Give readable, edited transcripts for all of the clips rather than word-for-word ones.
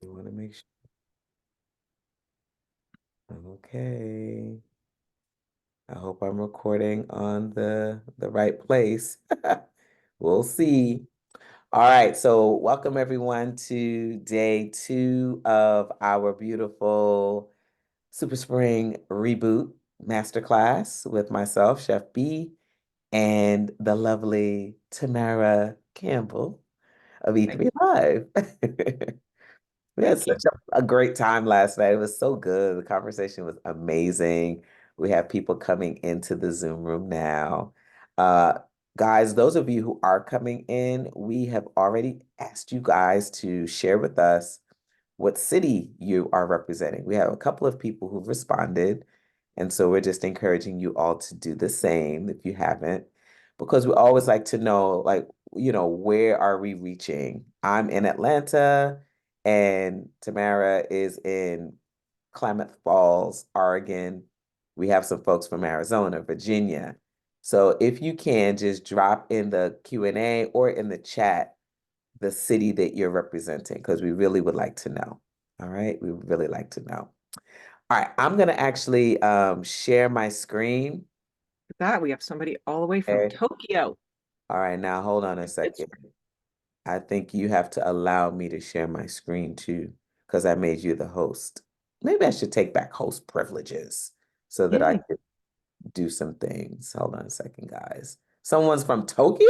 You want to make sure. Okay. I hope I'm recording on the right place. We'll see. All right, so welcome everyone to day 2 of our beautiful Super Spring Reboot Masterclass with myself, Chef B, and the lovely Tamara Campbell of Thank E3 Live. We had thank you. such a great time last night. It was so good. The conversation was amazing. We have people coming into the Zoom room now. Uh, Guys, those of you who are coming in, we have already asked you guys to share with us what city you are representing. We have a couple of people who've responded, and so we're just encouraging you all to do the same if you haven't, because we always like to know, like, where are we reaching? I'm in Atlanta, and Tamara is in Klamath Falls, Oregon. We have some folks from Arizona, Virginia. So if you can just drop in the Q&A or in the chat the city that you're representing, because we really would like to know. All right, we would really like to know. All right, I'm gonna actually share my screen. With that, we have somebody all the way from Okay. Tokyo. All right, now hold on a second. Pittsburgh. I think you have to allow me to share my screen too, because I made you the host. Maybe I should take back host privileges so that I Yeah, could do some things. Hold on a second, guys. Someone's from Tokyo?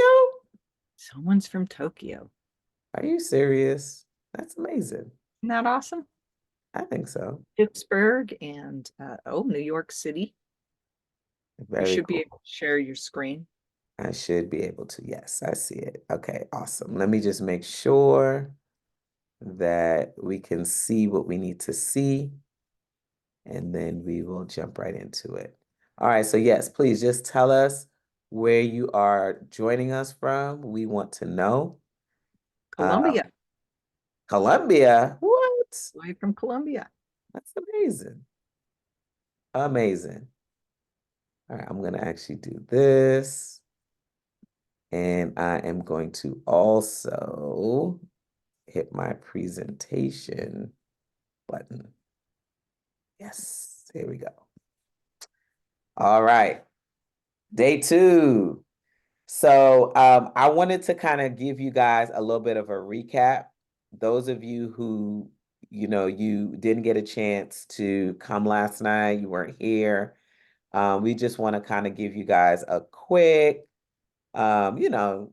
someone's from Tokyo. Are you serious? That's amazing. Isn't that awesome? I think so. Pittsburgh and New York City. You Very should be cool. able to share your screen. I should be able to. Yes, I see it. Okay, awesome. Let me just make sure that we can see what we need to see, and then we will jump right into it. All right, so yes, please just tell us where you are joining us from. We want to know. Uh, Columbia, Colombia. What? live from Columbia. That's amazing. Amazing. All right, I'm gonna actually do this. And I am going to also hit my presentation button. Yes, here we go. All right, day 2. So I wanted to kind of give you guys a little bit of a recap. Those of you who, you didn't get a chance to come last night, you weren't here. We just want to kind of give you guys a quick, um, you know,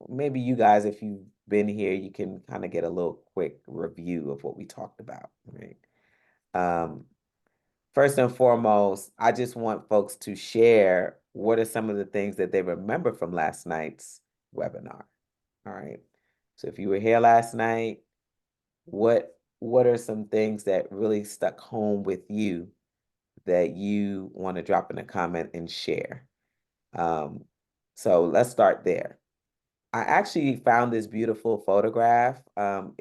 maybe you guys, if you've been here, you can kind of get a little quick review of what we talked about, right? Um, First and foremost, I just want folks to share what are some of the things that they remember from last night's webinar. All right. So if you were here last night, what are some things that really stuck home with you that you want to drop in a comment and share? Um, so let's start there. I actually found this beautiful photograph.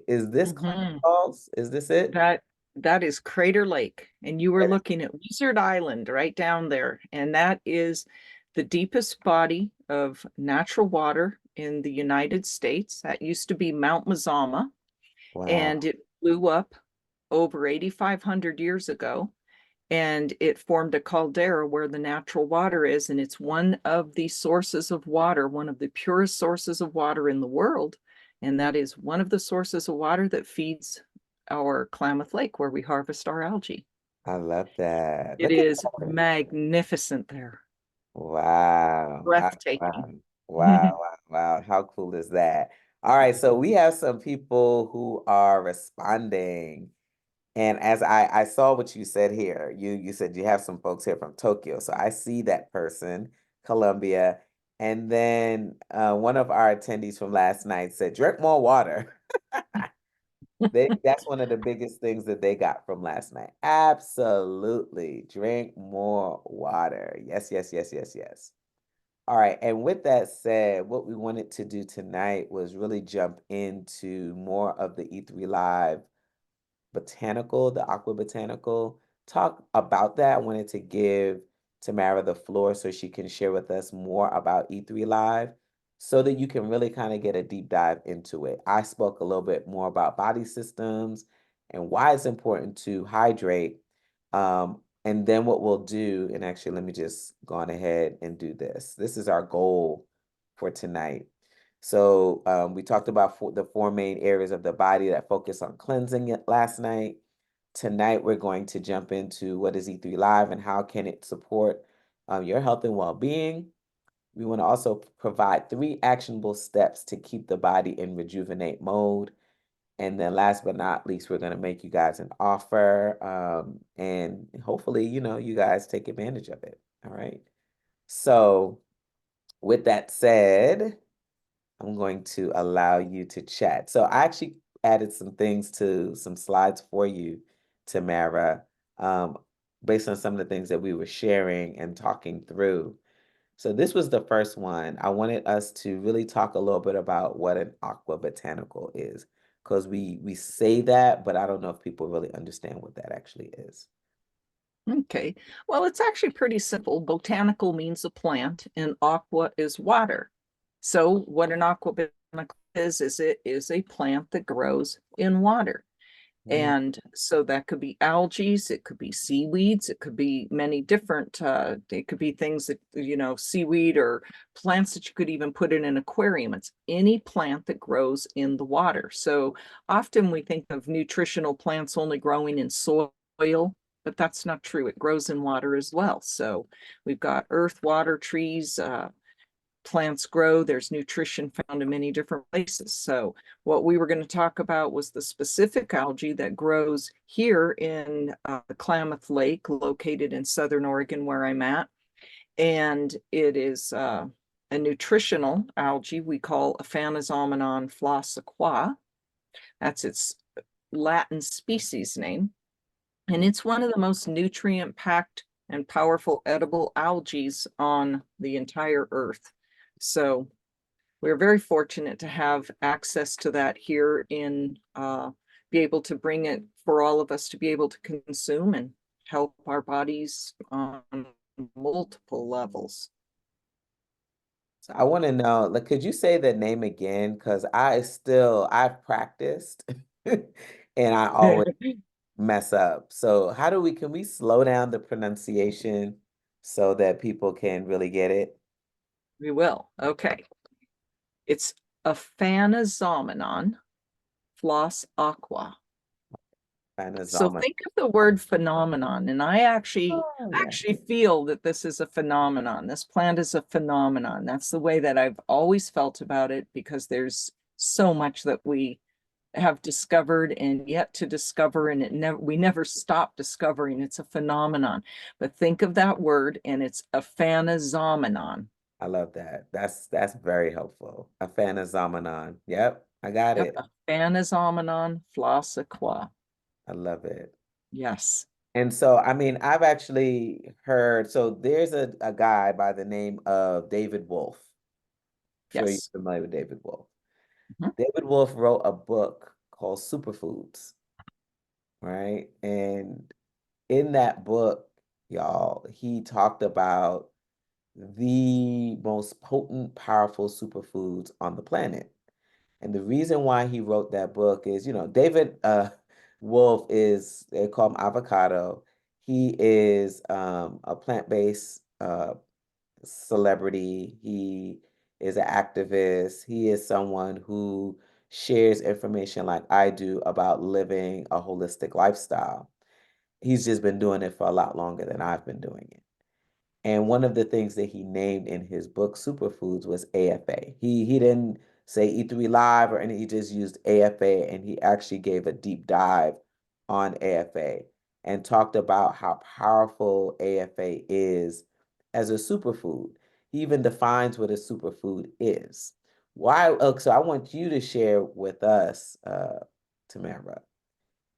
Is this Klamath Hmm. Falls? Is this it? That that is Crater Lake, and you were That is- looking at Wizard Island right down there, and that is the deepest body of natural water in the United States. That used to be Mount Mazama, and Wow, it blew up over 8,500 years ago, and it formed a caldera where the natural water is, and it's one of the sources of water, one of the purest sources of water in the world, and that is one of the sources of water that feeds our Klamath Lake where we harvest our algae. I love that. It Look at is that. magnificent there, Wow. breathtaking. Wow. Wow. Wow. Wow. How cool is that? All right, so we have some people who are responding. And as I saw what you said here, you said you have some folks here from Tokyo. So I see that person, Colombia. And then one of our attendees from last night said, drink more water. That's one of the biggest things that they got from last night. Absolutely. Drink more water. Yes, yes, yes, yes, yes. All right. And with that said, what we wanted to do tonight was really jump into more of the E3 Live botanical, the aqua-botanical. Talk about that. I wanted to give Tamara the floor so she can share with us more about E3 Live. so that you can really kind of get a deep dive into it. I spoke a little bit more about body systems and why it's important to hydrate. And then what we'll do, and actually, let me just go on ahead and do this. This is our goal for tonight. So we talked about the four main areas of the body that focus on cleansing it last night. Tonight, we're going to jump into what is E3 Live and how can it support your health and well-being. We want to also provide 3 actionable steps to keep the body in rejuvenate mode. And then last but not least, we're going to make you guys an offer. And hopefully, you guys take advantage of it. All right. So with that said, I'm going to allow you to chat. So I actually added some things to some slides for you, Tamara, um, based on some of the things that we were sharing and talking through. So this was the first one. I wanted us to really talk a little bit about what an aqua-botanical is, because we say that, but I don't know if people really understand what that actually is. Okay, well, it's actually pretty simple. Botanical means a plant, and aqua is water. So what an aqua-botanical is it is a plant that grows in water. Mm, And so that could be algae, it could be seaweeds, it could be many different, it could be things that, seaweed or plants that you could even put in an aquarium. It's any plant that grows in the water. So often we think of nutritional plants only growing in soil, but that's not true. It grows in water as well. So we've got earth, water, trees, plants grow. There's nutrition found in many different places. So what we were going to talk about was the specific algae that grows here in the Klamath Lake, located in Southern Oregon, where I'm at. And it is a nutritional algae we call Aphanizomenon flossaqua. That's its Latin species name. And mm. it's one of the most nutrient-packed and powerful edible algae on the entire earth. So we're very fortunate to have access to that here be able to bring it for all of us to be able to consume and help our bodies on multiple levels. So I want to know, like, could you say the name again? Because I've practiced and I always mess up. So can we slow down the pronunciation so that people can really get it? We will. Okay. It's Aphanizomenon floss aqua. So Panazoman. think of the word phenomenon, and I actually Oh, yeah. actually feel that this is a phenomenon. This plant is a phenomenon. That's the way that I've always felt about it, because there's so much that we have discovered and yet to discover, and we never stop discovering. It's a phenomenon. But think of that word, and it's a phanozomenon. I love that. That's very helpful. A Panazomenon. Yep, I got Yep, it. a phanozomenon flossaqua. I love it. Yes, And so, I mean, I've actually heard, so there's a guy by the name of David Wolf. I'm sure you're yes. familiar with David Wolf. Mhm. David Wolf wrote a book called Superfoods, right? And in that book, y'all, he talked about the most potent, powerful superfoods on the planet. And the reason why he wrote that book is, David Wolf they call him avocado. He is a plant-based celebrity. He is an activist. He is someone who shares information like I do about living a holistic lifestyle. He's just been doing it for a lot longer than I've been doing it. And one of the things that he named in his book Superfoods was AFA. He didn't say E3 Live or anything, he just used AFA, and he actually gave a deep dive on AFA and talked about how powerful AFA is as a superfood. He even defines what a superfood is. Why? So I want you to share with us, Tamara.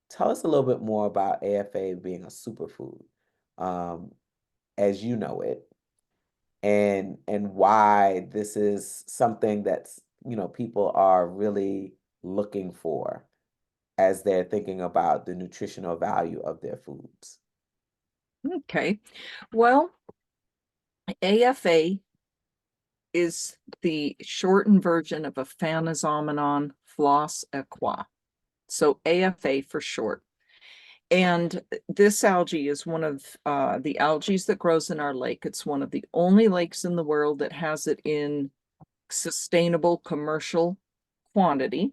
Tell us a little bit more about AFA being a superfood, um, as you know it, and why this is something that's, people are really looking for as they're thinking about the nutritional value of their foods. Okay. Well, AFA is the shortened version of Aphanizomenon floss aqua. So AFA for short. And this algae is one of the algae that grows in our lake. It's one of the only lakes in the world that has it in sustainable commercial quantity.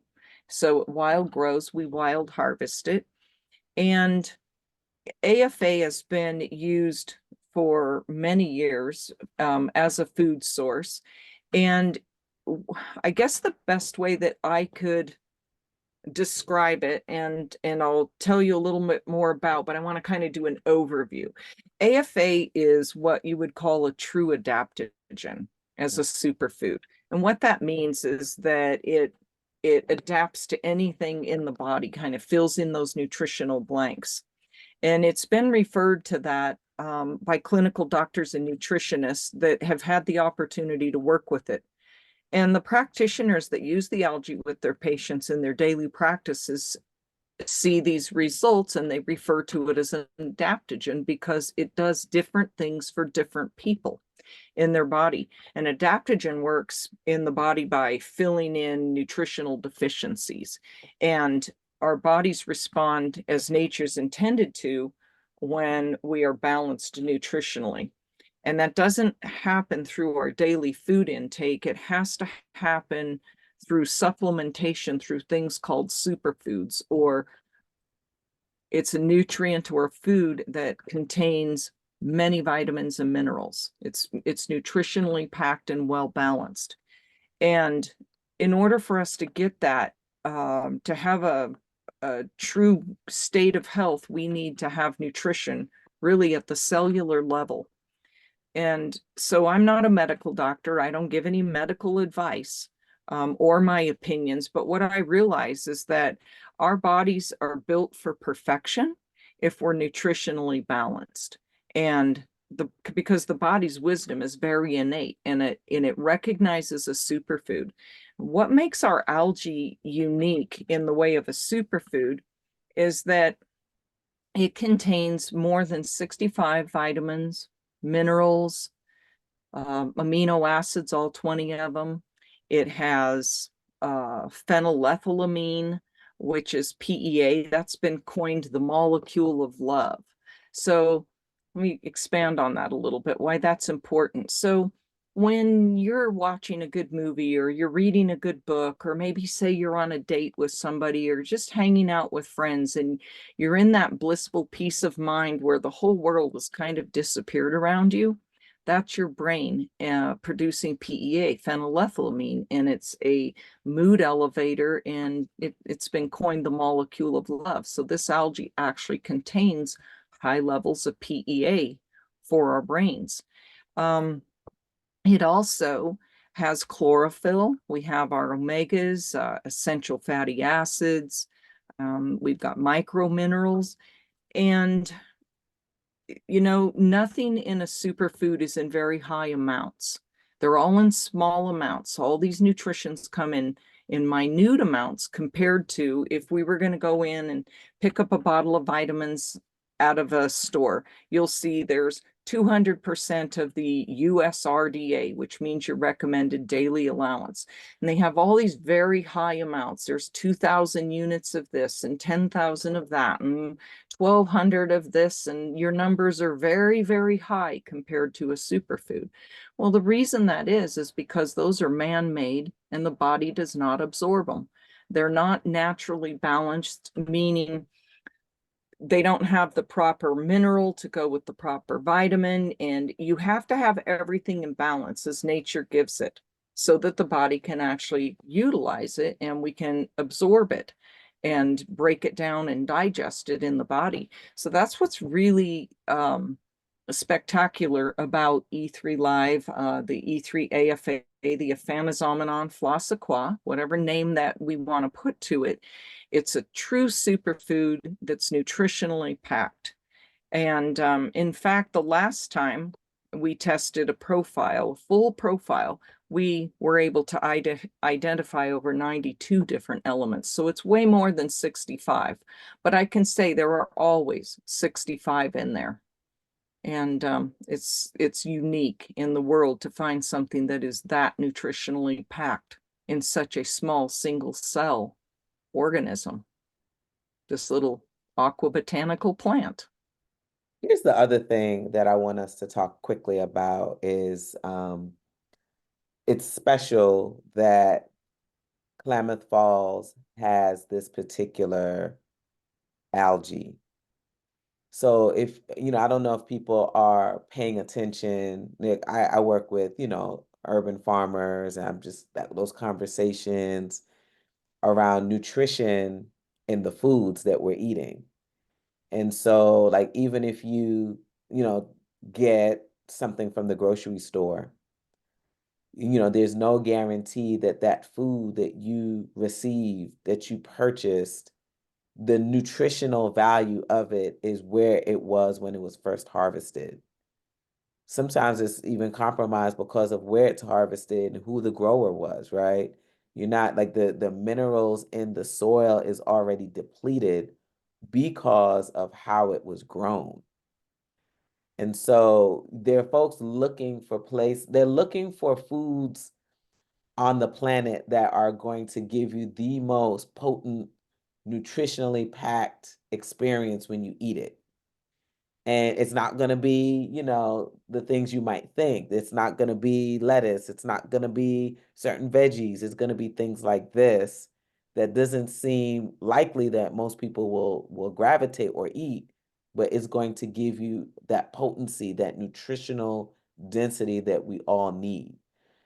So wild grows, we wild harvest it. And AFA has been used for many years as a food source. And I guess the best way that I could describe it, and I'll tell you a little bit more about, but I want to kind of do an overview. AFA is what you would call a true adaptogen as a superfood. And what that means is that it adapts to anything in the body, kind of fills in those nutritional blanks. And it's been referred to that by clinical doctors and nutritionists that have had the opportunity to work with it. And the practitioners that use the algae with their patients in their daily practices see these results, and they refer to it as an adaptogen because it does different things for different people in their body. An adaptogen works in the body by filling in nutritional deficiencies, and our bodies respond as nature's intended to when we are balanced nutritionally. And that doesn't happen through our daily food intake. It has to happen through supplementation, through things called superfoods, or it's a nutrient or food that contains many vitamins and minerals. It's nutritionally packed and well balanced. And in order for us to get that, to have a true state of health, we need to have nutrition really at the cellular level. And so I'm not a medical doctor. I don't give any medical advice or my opinions. But what I realize is that our bodies are built for perfection if we're nutritionally balanced. And because the body's wisdom is very innate, and it recognizes a superfood. What makes our algae unique in the way of a superfood is that it contains more than 65 vitamins, minerals, amino acids, all 20 of them. It has phenylethylamine, which is PEA. That's been coined the molecule of love. So let me expand on that a little bit, why that's important. So when you're watching a good movie, or you're reading a good book, or maybe say you're on a date with somebody, or just hanging out with friends, and you're in that blissful peace of mind where the whole world has kind of disappeared around you, that's your brain producing PEA, phenylethylamine, and it's a mood elevator, and it's been coined the molecule of love. So this algae actually contains high levels of PEA for our brains. It also has chlorophyll. We have our omegas, essential fatty acids. We've got micro minerals. And, you know, nothing in a superfood is in very high amounts. They're all in small amounts. All these nutrients come in minute amounts compared to if we were going to go in and pick up a bottle of vitamins out of a store. You'll see there's 200% of the USRDA, which means your recommended daily allowance. And they have all these very high amounts. There's 2,000 units of this and 10,000 of that and 1,200 of this. And your numbers are very, very high compared to a superfood. Well, the reason that is because those are man-made and the body does not absorb them. They're not naturally balanced, meaning they don't have the proper mineral to go with the proper vitamin, and you have to have everything in balance as nature gives it so that the body can actually utilize it and we can absorb it and break it down and digest it in the body. So that's what's really spectacular about E3 Live, the E3 AFA, the Aphanizomenon floss aqua, whatever name that we want to put to it. It's a true superfood that's nutritionally packed. And in fact, the last time we tested a profile, a full profile, we were able to identify over 92 different elements. So it's way more than 65. But I can say there are always 65 in there. And it's unique in the world to find something that is that nutritionally packed in such a small single cell organism, this little aqua-botanical plant. Here's the other thing that I want us to talk quickly about is it's special that Klamath Falls has this particular algae. So if, I don't know if people are paying attention. Nick, I work with, urban farmers, and I'm just those conversations around nutrition in the foods that we're eating. And so, like, even if you know, get something from the grocery store, there's no guarantee that that food that you received, that you purchased, the nutritional value of it is where it was when it was first harvested. Sometimes it's even compromised because of where it's harvested and who the grower was, right? You're not like the minerals in the soil is already depleted because of how it was grown. And so there are folks looking for they're looking for foods on the planet that are going to give you the most potent, nutritionally packed experience when you eat it. And it's not going to be, the things you might think. It's not going to be lettuce. It's not going to be certain veggies. It's going to be things like this that doesn't seem likely that most people will gravitate or eat, but it's going to give you that potency, that nutritional density that we all need.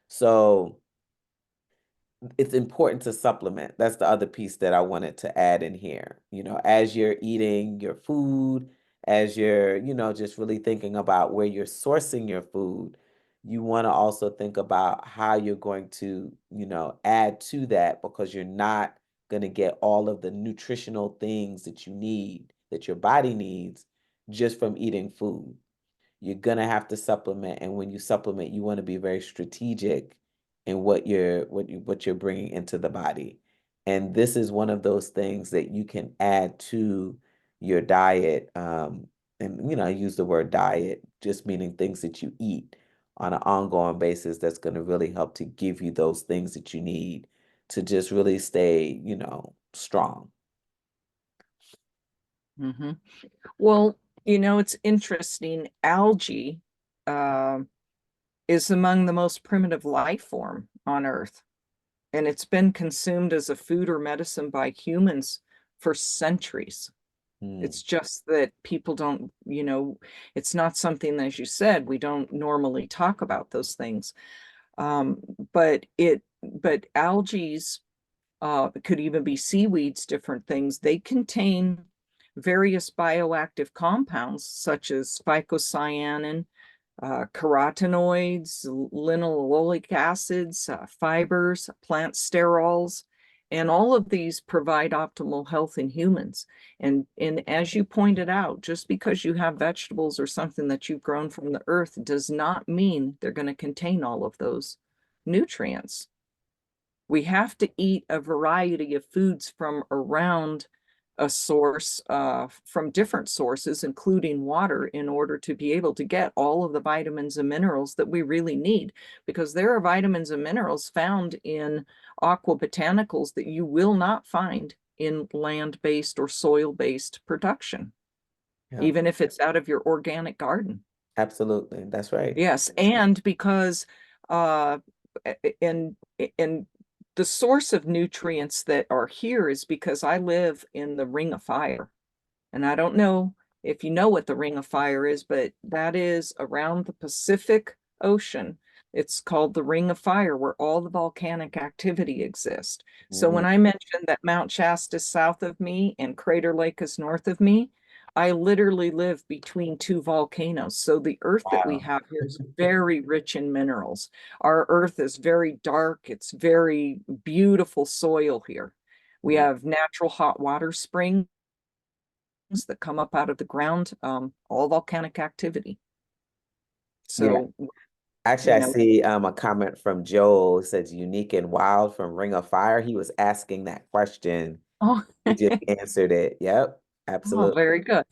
So it's important to supplement. That's the other piece that I wanted to add in here. As you're eating your food, as you're, just really thinking about where you're sourcing your food, you want to also think about how you're going to, add to that, because you're not going to get all of the nutritional things that you need, that your body needs, just from eating food. You're gonna have to supplement, and when you supplement, you want to be very strategic in what you're bringing into the body. And this is one of those things that you can add to your diet. And I use the word diet, just meaning things that you eat on an ongoing basis that's going to really help to give you those things that you need to just really stay, strong. Mm-hmm. Well, it's interesting. Algae uh, is among the most primitive life form on Earth, and it's been consumed as a food or medicine by humans for centuries. Mm, It's just that people don't, it's not something, as you said, we don't normally talk about those things. Um, but algae's could even be seaweeds, different things. They contain various bioactive compounds such as phycocyanin, carotenoids, linoleic acids, fibers, plant sterols, and all of these provide optimal health in humans. And as you pointed out, just because you have vegetables or something that you've grown from the earth does not mean they're going to contain all of those nutrients. We have to eat a variety of foods from around a source, from different sources, including water, in order to be able to get all of the vitamins and minerals that we really need. Because there are vitamins and minerals found in aqua botanicals that you will not find in land-based or soil-based production, yeah, even if it's out of your organic garden. absolutely. That's right. Yes, and because uh and and the source of nutrients that are here is because I live in the Ring of Fire. And I don't know if you know what the Ring of Fire is, but that is around the Pacific Ocean. It's called the Ring of Fire, where all the volcanic activity exists. So Mm, when I mentioned that Mount Shasta is south of me and Crater Lake is north of me, I literally live between two volcanoes. So the earth that we wow. have here is very rich in minerals. Our earth is very dark. It's very beautiful soil here. We Mm, have natural hot water springs that come up out of the ground, all volcanic activity. yeah. So, Actually, you I know, see a comment from Joel. It says unique and wild from Ring of Fire. He was asking that question. oh, You just answered it. Yep, oh, absolutely. very good.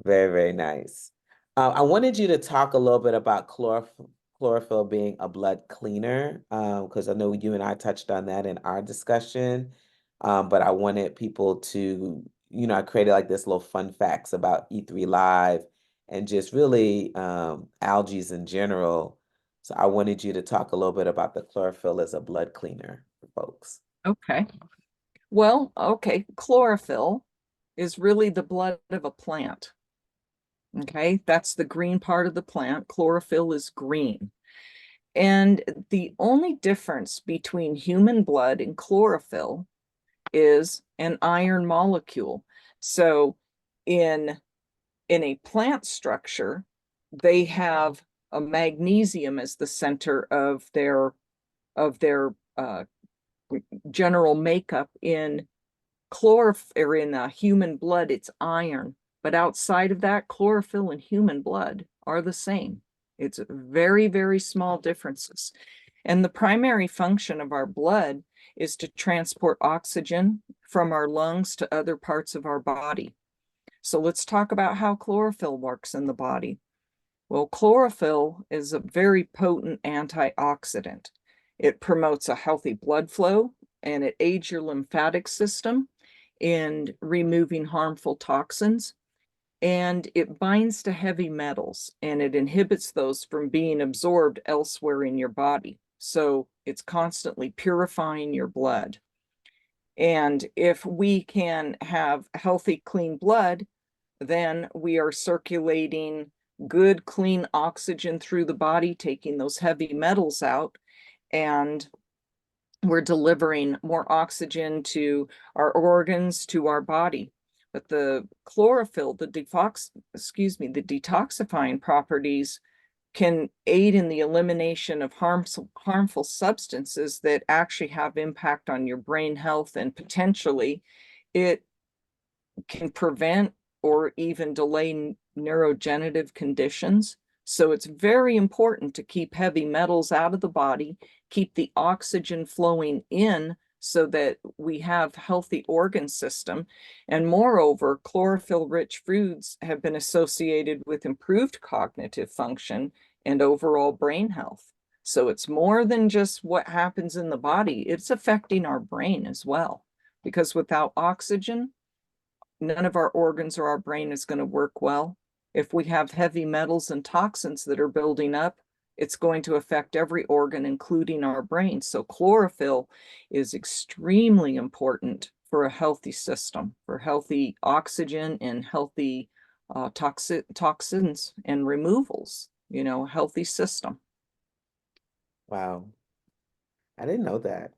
Very, very nice. I wanted you to talk a little bit about chlorophyll being a blood cleaner, because I know you and I touched on that in our discussion. But I wanted people to, I created like this little fun facts about E3 Live and just really algae in general. So I wanted you to talk a little bit about the chlorophyll as a blood cleaner for folks. Okay. Well, okay, chlorophyll is really the blood of a plant. Okay, that's the green part of the plant. Chlorophyll is green. And the only difference between human blood and chlorophyll is an iron molecule. So in a plant structure, they have a magnesium as the center of their general makeup. In or in human blood, it's iron. But outside of that, chlorophyll and human blood are the same. It's very, very small differences. And the primary function of our blood is to transport oxygen from our lungs to other parts of our body. So let's talk about how chlorophyll works in the body. Well, chlorophyll is a very potent antioxidant. It promotes a healthy blood flow and it aids your lymphatic system in removing harmful toxins. And it binds to heavy metals and it inhibits those from being absorbed elsewhere in your body. So it's constantly purifying your blood. And if we can have healthy, clean blood, then we are circulating good, clean oxygen through the body, taking those heavy metals out, and we're delivering more oxygen to our organs, to our body. But the chlorophyll, the detoxifying properties can aid in the elimination of harmful substances that actually have impact on your brain health, and potentially it can prevent or even delay neurodegenerative conditions. So it's very important to keep heavy metals out of the body, keep the oxygen flowing in so that we have healthy organ system. And moreover, chlorophyll-rich foods have been associated with improved cognitive function and overall brain health. So it's more than just what happens in the body, it's affecting our brain as well. Because without oxygen, none of our organs or our brain is going to work well. If we have heavy metals and toxins that are building up, it's going to affect every organ, including our brain. So chlorophyll is extremely important for a healthy system, for healthy oxygen and healthy toxins and removals, healthy system. Wow, I didn't know that.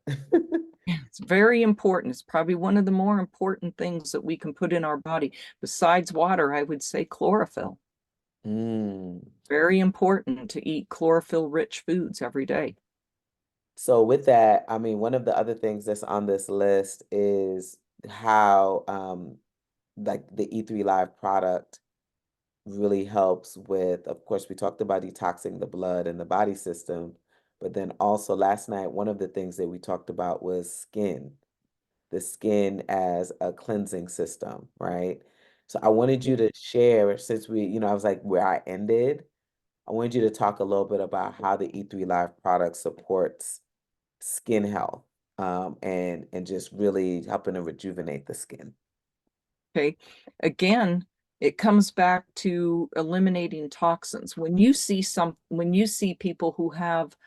It's very important. It's probably one of the more important things that we can put in our body. Besides water, I would say chlorophyll. Mm. Very important to eat chlorophyll-rich foods every day. So with that, I mean, one of the other things that's on this list is how like the E3 Live product really helps with, of course, we talked about detoxing the blood and the body system, but then also last night, one of the things that we talked about was the skin as a cleansing system, right? So I wanted you to share, since I was like where I ended, I wanted you to talk a little bit about how the E3 Live product supports skin health, and just really helping to rejuvenate the skin. Okay. Again, it comes back to eliminating toxins. When you see people who have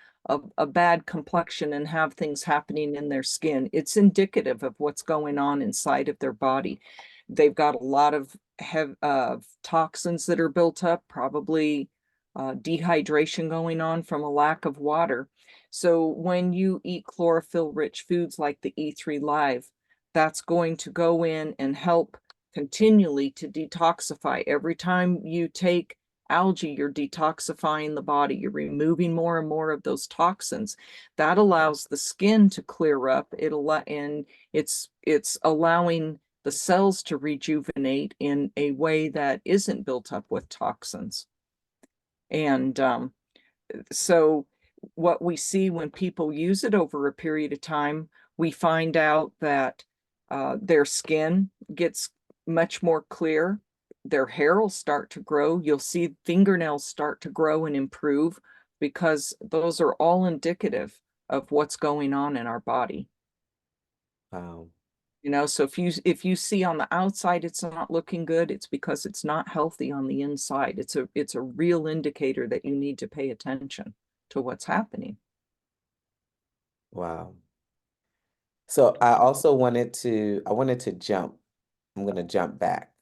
a bad complexion and have things happening in their skin, it's indicative of what's going on inside of their body. They've got a lot of toxins that are built up, probably dehydration going on from a lack of water. So when you eat chlorophyll-rich foods like the E3 Live, that's going to go in and help continually to detoxify. Every time you take algae, you're detoxifying the body. You're removing more and more of those toxins. That allows the skin to clear up. And it's allowing the cells to rejuvenate in a way that isn't built up with toxins. And so what we see when people use it over a period of time, we find out that their skin gets much more clear. their hair will start to grow. You'll see fingernails start to grow and improve because those are all indicative of what's going on in our body. Wow. You know, so if you see on the outside it's not looking good, it's because it's not healthy on the inside. It's a real indicator that you need to pay attention to what's happening. Wow. So I wanted to jump. I'm going to jump back.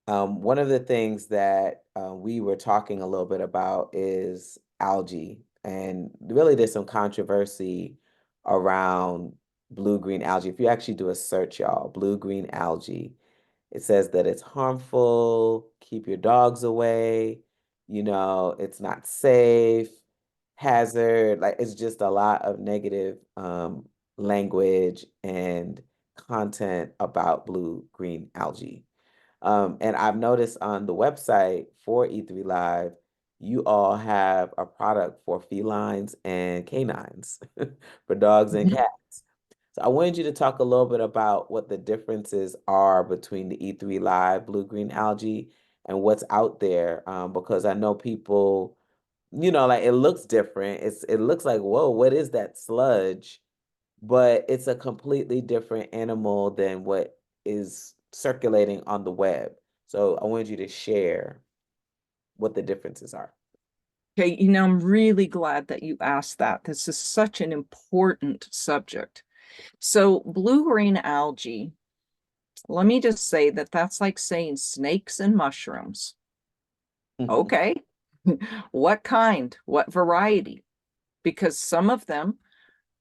One of the things that we were talking a little bit about is algae. And really, there's some controversy around blue-green algae. If you actually do a search, y'all, blue-green algae, it says that it's harmful, keep your dogs away, it's not safe, hazard. Like, it's just a lot of negative language and content about blue-green algae. And I've noticed on the website for E3 Live, you all have a product for felines and canines, for dogs and Mhm. cats. So I wanted you to talk a little bit about what the differences are between the E3 Live blue-green algae and what's out there, because I know people, like it looks different. It looks like, whoa, what is that sludge? But it's a completely different animal than what is circulating on the web. So I wanted you to share what the differences are. Okay, I'm really glad that you asked that. This is such an important subject. So, blue-green algae, let me just say that that's like saying snakes and mushrooms. Okay. What kind? What variety? Because some of them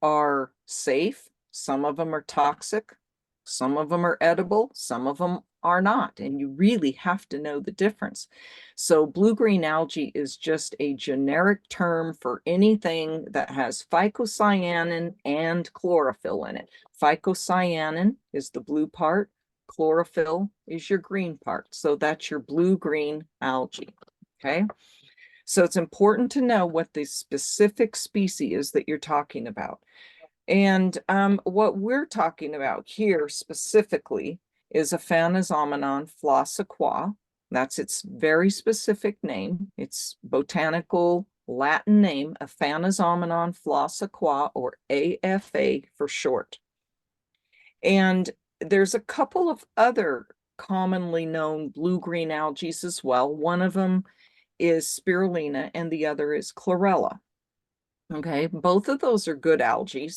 are safe, some of them are toxic, some of them are edible, some of them are not, and you really have to know the difference. So blue-green algae is just a generic term for anything that has phycocyanin and chlorophyll in it. Phycocyanin is the blue part, chlorophyll is your green part. So that's your blue-green algae, okay? So it's important to know what the specific species is that you're talking about. And what we're talking about here specifically is a Phanazomenon flossiqua. That's its very specific name. Its botanical Latin name, a Phanazomenon flossiqua, or AFA for short. And there's a couple of other commonly known blue-green algae as well. One of them is spirulina and the other is chlorella. Okay, both of those are good algae,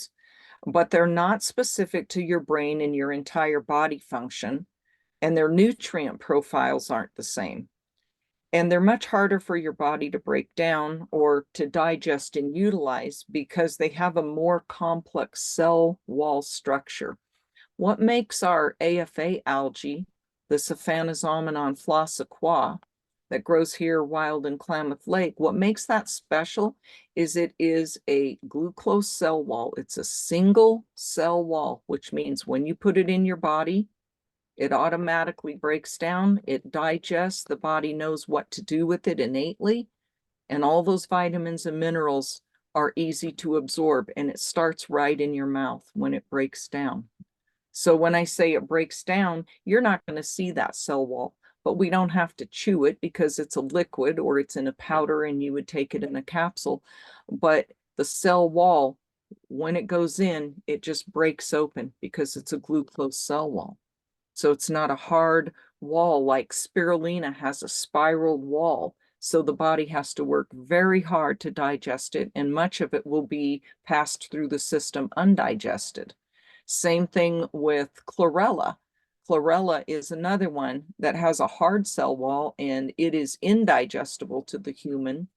but they're not specific to your brain and your entire body function, and their nutrient profiles aren't the same. And they're much harder for your body to break down or to digest and utilize because they have a more complex cell wall structure. What makes our AFA algae, the Saphanozomenon flossiqua, that grows here wild in Klamath Lake, what makes that special is it is a glucose cell wall. It's a single cell wall, which means when you put it in your body, it automatically breaks down, it digests, the body knows what to do with it innately, and all those vitamins and minerals are easy to absorb, and it starts right in your mouth when it breaks down. So when I say it breaks down, you're not going to see that cell wall, but we don't have to chew it because it's a liquid or it's in a powder and you would take it in a capsule. But the cell wall, when it goes in, it just breaks open because it's a glucose cell wall. So it's not a hard wall like spirulina has a spiraled wall. So the body has to work very hard to digest it, and much of it will be passed through the system undigested. Same thing with chlorella. Chlorella is another one that has a hard cell wall and it is indigestible to the human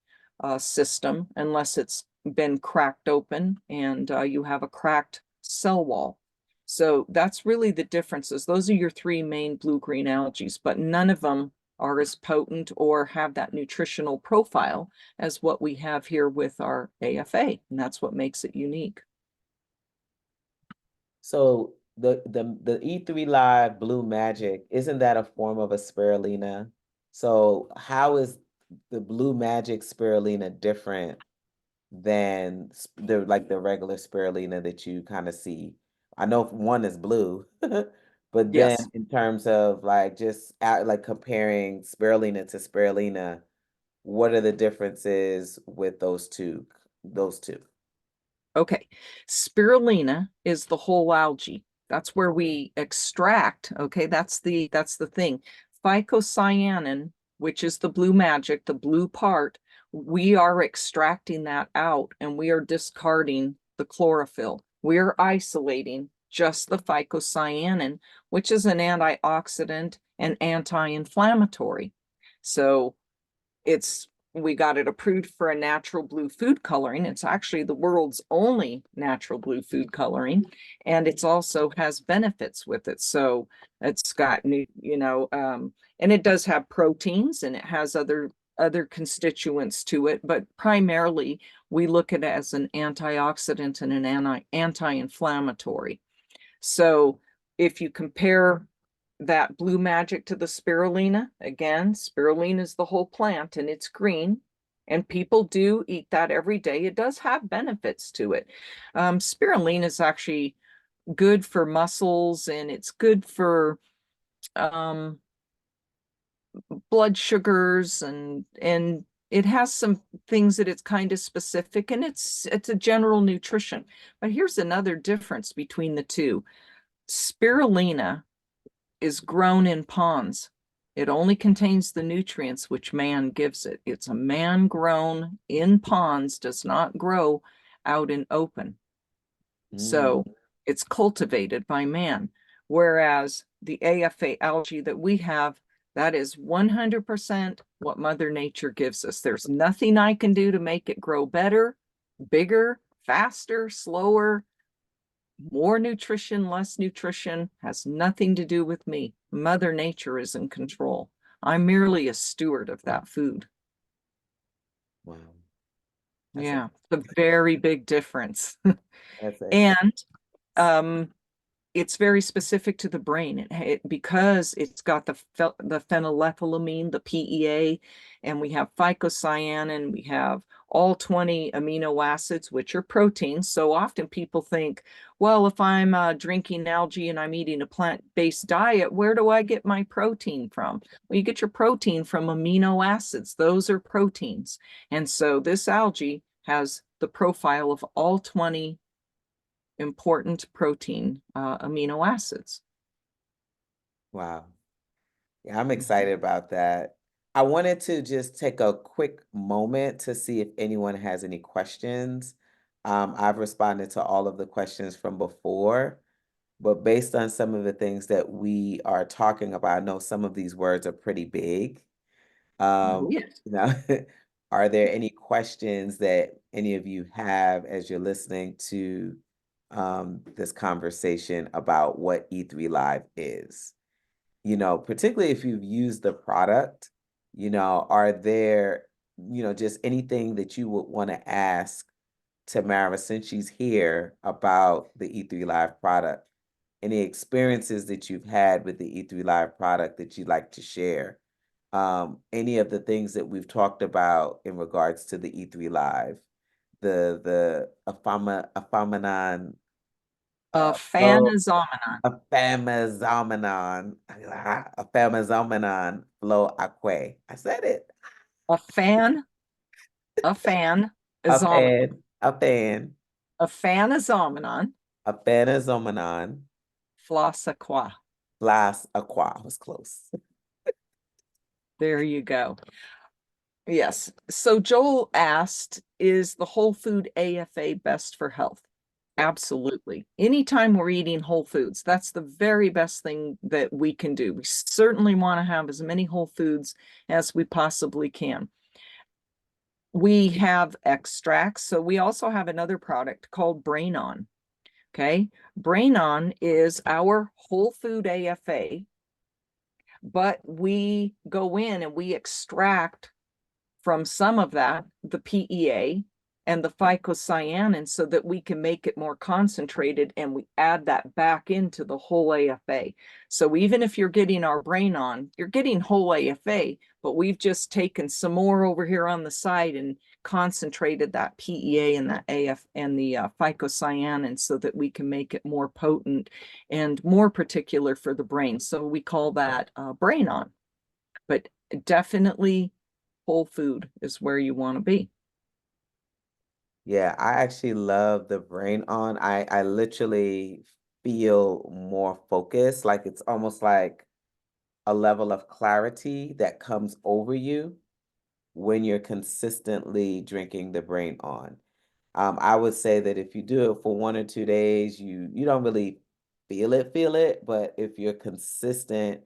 system unless it's been cracked open and you have a cracked cell wall. So that's really the differences. Those are your three main blue-green algae, but none of them are as potent or have that nutritional profile as what we have here with our AFA, and that's what makes it unique. So the E3 Live Blue Magic, isn't that a form of a spirulina? So how is the Blue Magic spirulina different than the regular spirulina that you kind of see? I know one is blue, But then Yes. in terms of like just like comparing spirulina to spirulina, what are the differences with those two? Those two. Okay. Spirulina is the whole algae. That's where we extract. Okay, that's the thing. Phycocyanin, which is the blue magic, the blue part, we are extracting that out and we are discarding the chlorophyll. We're isolating just the phycocyanin, which is an antioxidant and anti-inflammatory. So it's we got it approved for a natural blue food coloring. It's actually the world's only natural blue food coloring, and it's also has benefits with it. So it's got and it does have proteins and it has other constituents to it, but primarily we look at it as an antioxidant and an anti-inflammatory. So if you compare that blue magic to the spirulina, again, spirulina is the whole plant and it's green. And people do eat that every day. It does have benefits to it. Spirulina is actually good for muscles and it's good for um, blood sugars and it has some things that it's kind of specific and it's a general nutrition. But here's another difference between the two. Spirulina is grown in ponds. It only contains the nutrients which man gives it. It's a man grown in ponds, does not grow out in open. Mm, So it's cultivated by man. Whereas the AFA algae that we have, that is 100% what Mother Nature gives us. There's nothing I can do to make it grow better, bigger, faster, slower, more nutrition, less nutrition, has nothing to do with me. Mother Nature is in control. I'm merely a steward of that food. wow. That's a Yeah, the very big difference. that's a And um, it's very specific to the brain because it's got the phenylethylamine, the PEA, and we have phycocyanin, we have all 20 amino acids, which are proteins. So often people think, well, if I'm drinking algae and I'm eating a plant-based diet, where do I get my protein from? Well, you get your protein from amino acids. Those are proteins. And so this algae has the profile of all 20 important protein amino acids. wow. Yeah, I'm excited about that. I wanted to just take a quick moment to see if anyone has any questions. I've responded to all of the questions from before, but based on some of the things that we are talking about, I know some of these words are pretty big. Oh, Um, yes. you know, are there any questions that any of you have as you're listening to this conversation about what E3 Live is? Particularly if you've used the product, are there, just anything that you would want to ask Tamara since she's here about the E3 Live product? Any experiences that you've had with the E3 Live product that you'd like to share? Any of the things that we've talked about in regards to the E3 Live, the Afamanon flow, Fanazomenon. Afamazomenon flow aquae. I said it. A fan, a fan, A izomenon. fan, a fan, A fanazomenon, a fanazomenon, flossaqua. Las aqua. I was close. There you go. Yes. So Joel asked, is the whole food AFA best for health? Absolutely. Anytime we're eating whole foods, that's the very best thing that we can do. We certainly want to have as many whole foods as we possibly can. We have extracts. So we also have another product called Brain On. Okay. Brain On is our whole food AFA, but we go in and we extract from some of that the PEA. and the phycocyanin so that we can make it more concentrated, and we add that back into the whole AFA. So even if you're getting our brain on, you're getting whole AFA, but we've just taken some more over here on the side and concentrated that PEA and that AF and the phycocyanin so that we can make it more potent and more particular for the brain. So we call that brain on. But definitely whole food is where you want to be. Yeah, I actually love the brain on. I literally feel more focused, like it's almost like a level of clarity that comes over you when you're consistently drinking the brain on. I would say that if you do it for 1 or 2 days, you don't really feel it, but if you're consistent,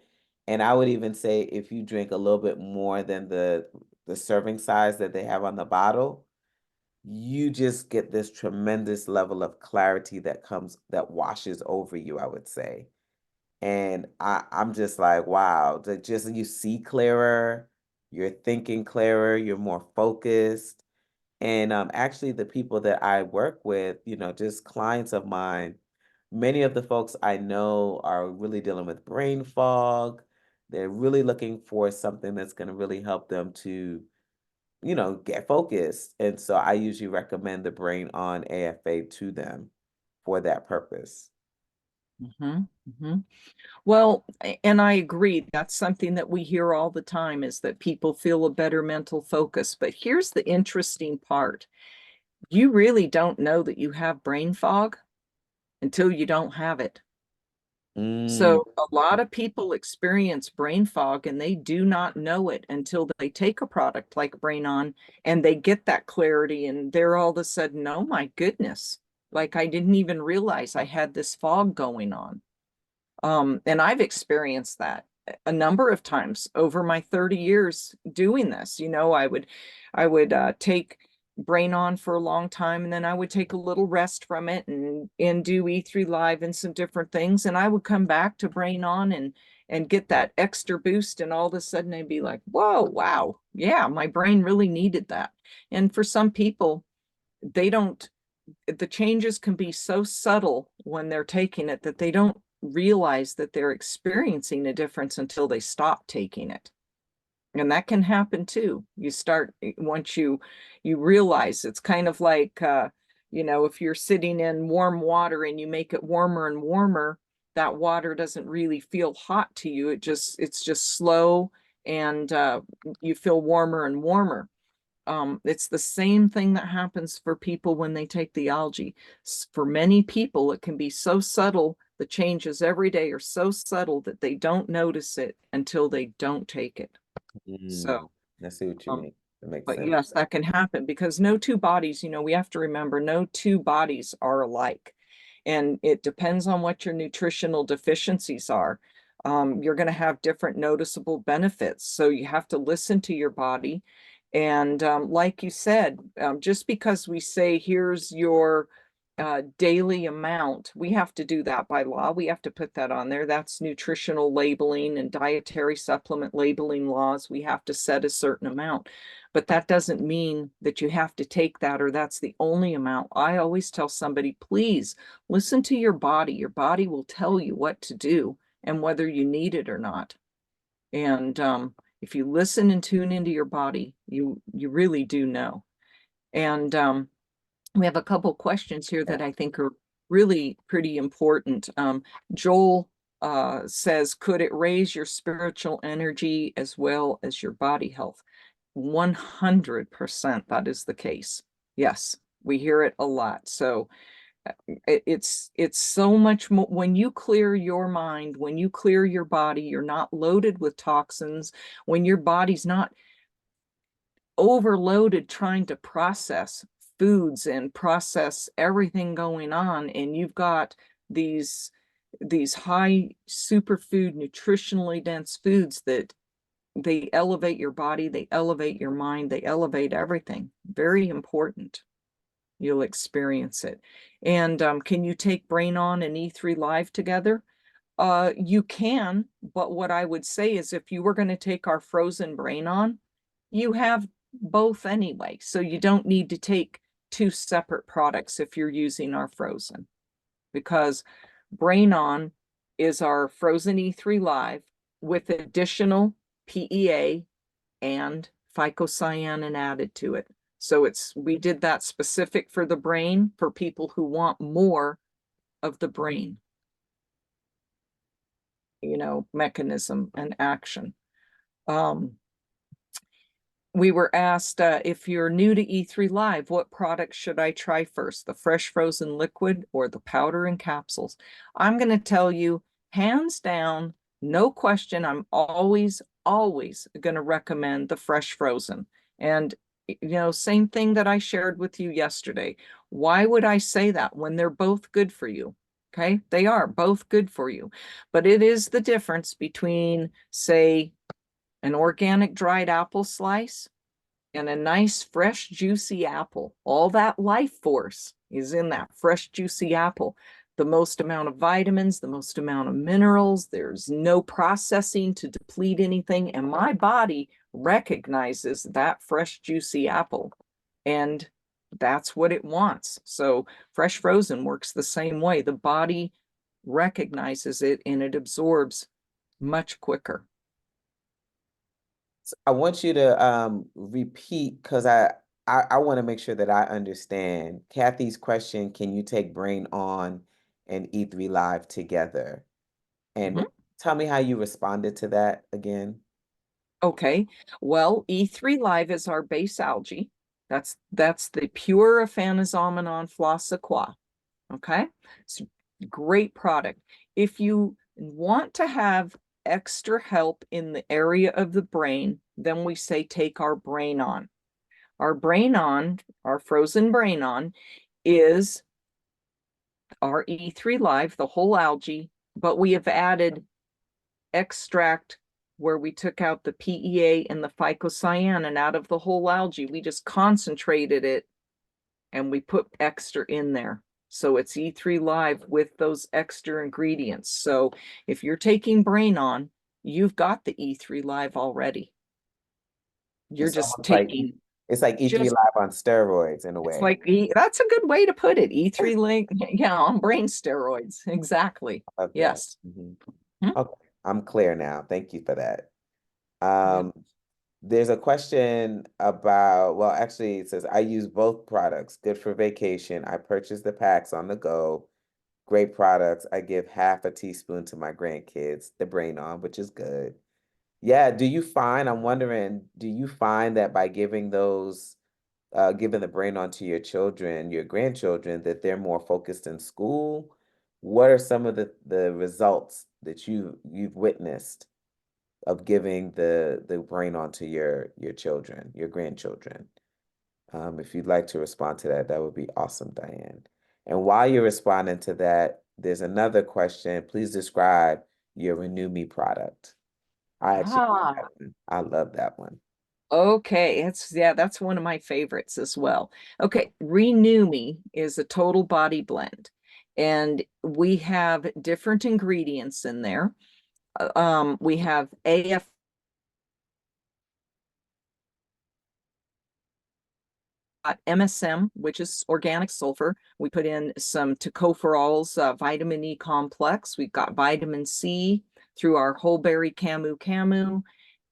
and I would even say if you drink a little bit more than the serving size that they have on the bottle, you just get this tremendous level of clarity that washes over you, I would say. And I'm just like, wow, that just you see clearer, you're thinking clearer, you're more focused. And actually, the people that I work with, just clients of mine, many of the folks I know are really dealing with brain fog. They're really looking for something that's going to really help them to, get focused. And so I usually recommend the Brain On AFA to them for that purpose. Mhm, mhm. Well, and I agree. That's something that we hear all the time is that people feel a better mental focus. But here's the interesting part. You really don't know that you have brain fog until you don't have it. Mm, So a lot of people experience brain fog and they do not know it until they take a product like Brain On and they get that clarity and they're all of a sudden, oh my goodness, like I didn't even realize I had this fog going on. And I've experienced that a number of times over my 30 years doing this. I would take Brain On for a long time, and then I would take a little rest from it and do E3 Live and some different things. And I would come back to Brain On and get that extra boost. And all of a sudden I'd be like, whoa, wow, yeah, my brain really needed that. And for some people, they don't the changes can be so subtle when they're taking it that they don't realize that they're experiencing a difference until they stop taking it. And that can happen too. You start once you realize it's kind of like if you're sitting in warm water and you make it warmer and warmer, that water doesn't really feel hot to you. It's just slow, and you feel warmer and warmer. It's the same thing that happens for people when they take the algae. For many people, it can be so subtle. The changes every day are so subtle that they don't notice it until they don't take it. So, mm, I see what you um, mean. That makes but sense. yes, that can happen because no two bodies, we have to remember no two bodies are alike. And it depends on what your nutritional deficiencies are. You're going to have different noticeable benefits. So you have to listen to your body. And like you said, just because we say, here's your daily amount, we have to do that by law. We have to put that on there. That's nutritional labeling and dietary supplement labeling laws. We have to set a certain amount. But that doesn't mean that you have to take that or that's the only amount. I always tell somebody, please listen to your body. Your body will tell you what to do and whether you need it or not. And if you listen and tune into your body, you really do know. And we have a couple questions here Yeah. that I think are really pretty important. Joel says, could it raise your spiritual energy as well as your body health? 100% that is the case. Yes, we hear it a lot. So it's so much more when you clear your mind, when you clear your body, you're not loaded with toxins, when your body's not overloaded trying to process foods and process everything going on, and you've got these high superfood nutritionally dense foods that they elevate your body, they elevate your mind, they elevate everything. Very important. You'll experience it. And can you take Brain On and E3 Live together? You can, but what I would say is if you were going to take our frozen Brain On, you have both anyway. So you don't need to take two separate products if you're using our frozen, because Brain On is our frozen E3 Live with additional PEA and phycocyanin added to it. So we did that specific for the brain for people who want more of the brain, mechanism and action. We were asked, if you're new to E3 Live, what product should I try first, the fresh frozen liquid or the powder and capsules? I'm going to tell you, hands down, no question, I'm always going to recommend the fresh frozen. And, same thing that I shared with you yesterday. Why would I say that when they're both good for you? Okay, they are both good for you. But it is the difference between, say, an organic dried apple slice and a nice fresh juicy apple. All that life force is in that fresh juicy apple. The most amount of vitamins, the most amount of minerals. There's no processing to deplete anything, and my body recognizes that fresh juicy apple, and that's what it wants. So fresh frozen works the same way. The body recognizes it and it absorbs much quicker. I want you to repeat because I want to make sure that I understand. Kathy's question, can you take Brain On and E3 Live together? And Mhm. tell me how you responded to that again. Okay, well, E3 Live is our base algae. That's the pure Aphanizomenon flossaqua. Okay, it's a great product. If you want to have extra help in the area of the brain, then we say take our Brain On. Our Brain On, our frozen Brain On, is our E3 Live, the whole algae, but we have added extract where we took out the PEA and the phycocyanin out of the whole algae. We just concentrated it and we put extra in there. So it's E3 Live with those extra ingredients. So if you're taking Brain On, you've got the E3 Live already. You're It's just almost like taking it's like E3 just Live on steroids in a it's way. like that's a good way to put it. E3 link, yeah, on brain steroids. Exactly. I love that. Yes. Mhm. Hmm? Okay, I'm clear now. Thank you for that. Yeah. Um, there's a question about, well, actually, it says, I use both products. Good for vacation. I purchase the packs on the go. Great products. I give half a teaspoon to my grandkids, the Brain On, which is good. Yeah, I'm wondering, do you find that by giving giving the Brain On to your children, your grandchildren, that they're more focused in school? What are some of the results that you've witnessed of giving the Brain On to your children, your grandchildren? If you'd like to respond to that, that would be awesome, Diane. And while you're responding to that, there's another question. Please describe your Renew Me product. I actually like that Ah, one. I love that one. okay. That's one of my favorites as well. Okay, Renew Me is a total body blend, and we have different ingredients in there. We have AF MSM, which is organic sulfur. We put in some tocopherols, vitamin E complex. We've got vitamin C through our whole berry camu camu.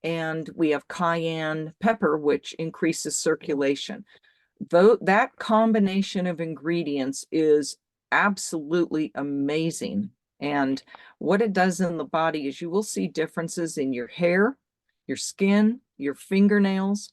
And we have cayenne pepper, which increases circulation. Though that combination of ingredients is absolutely amazing. And what it does in the body is you will see differences in your hair, your skin, your fingernails.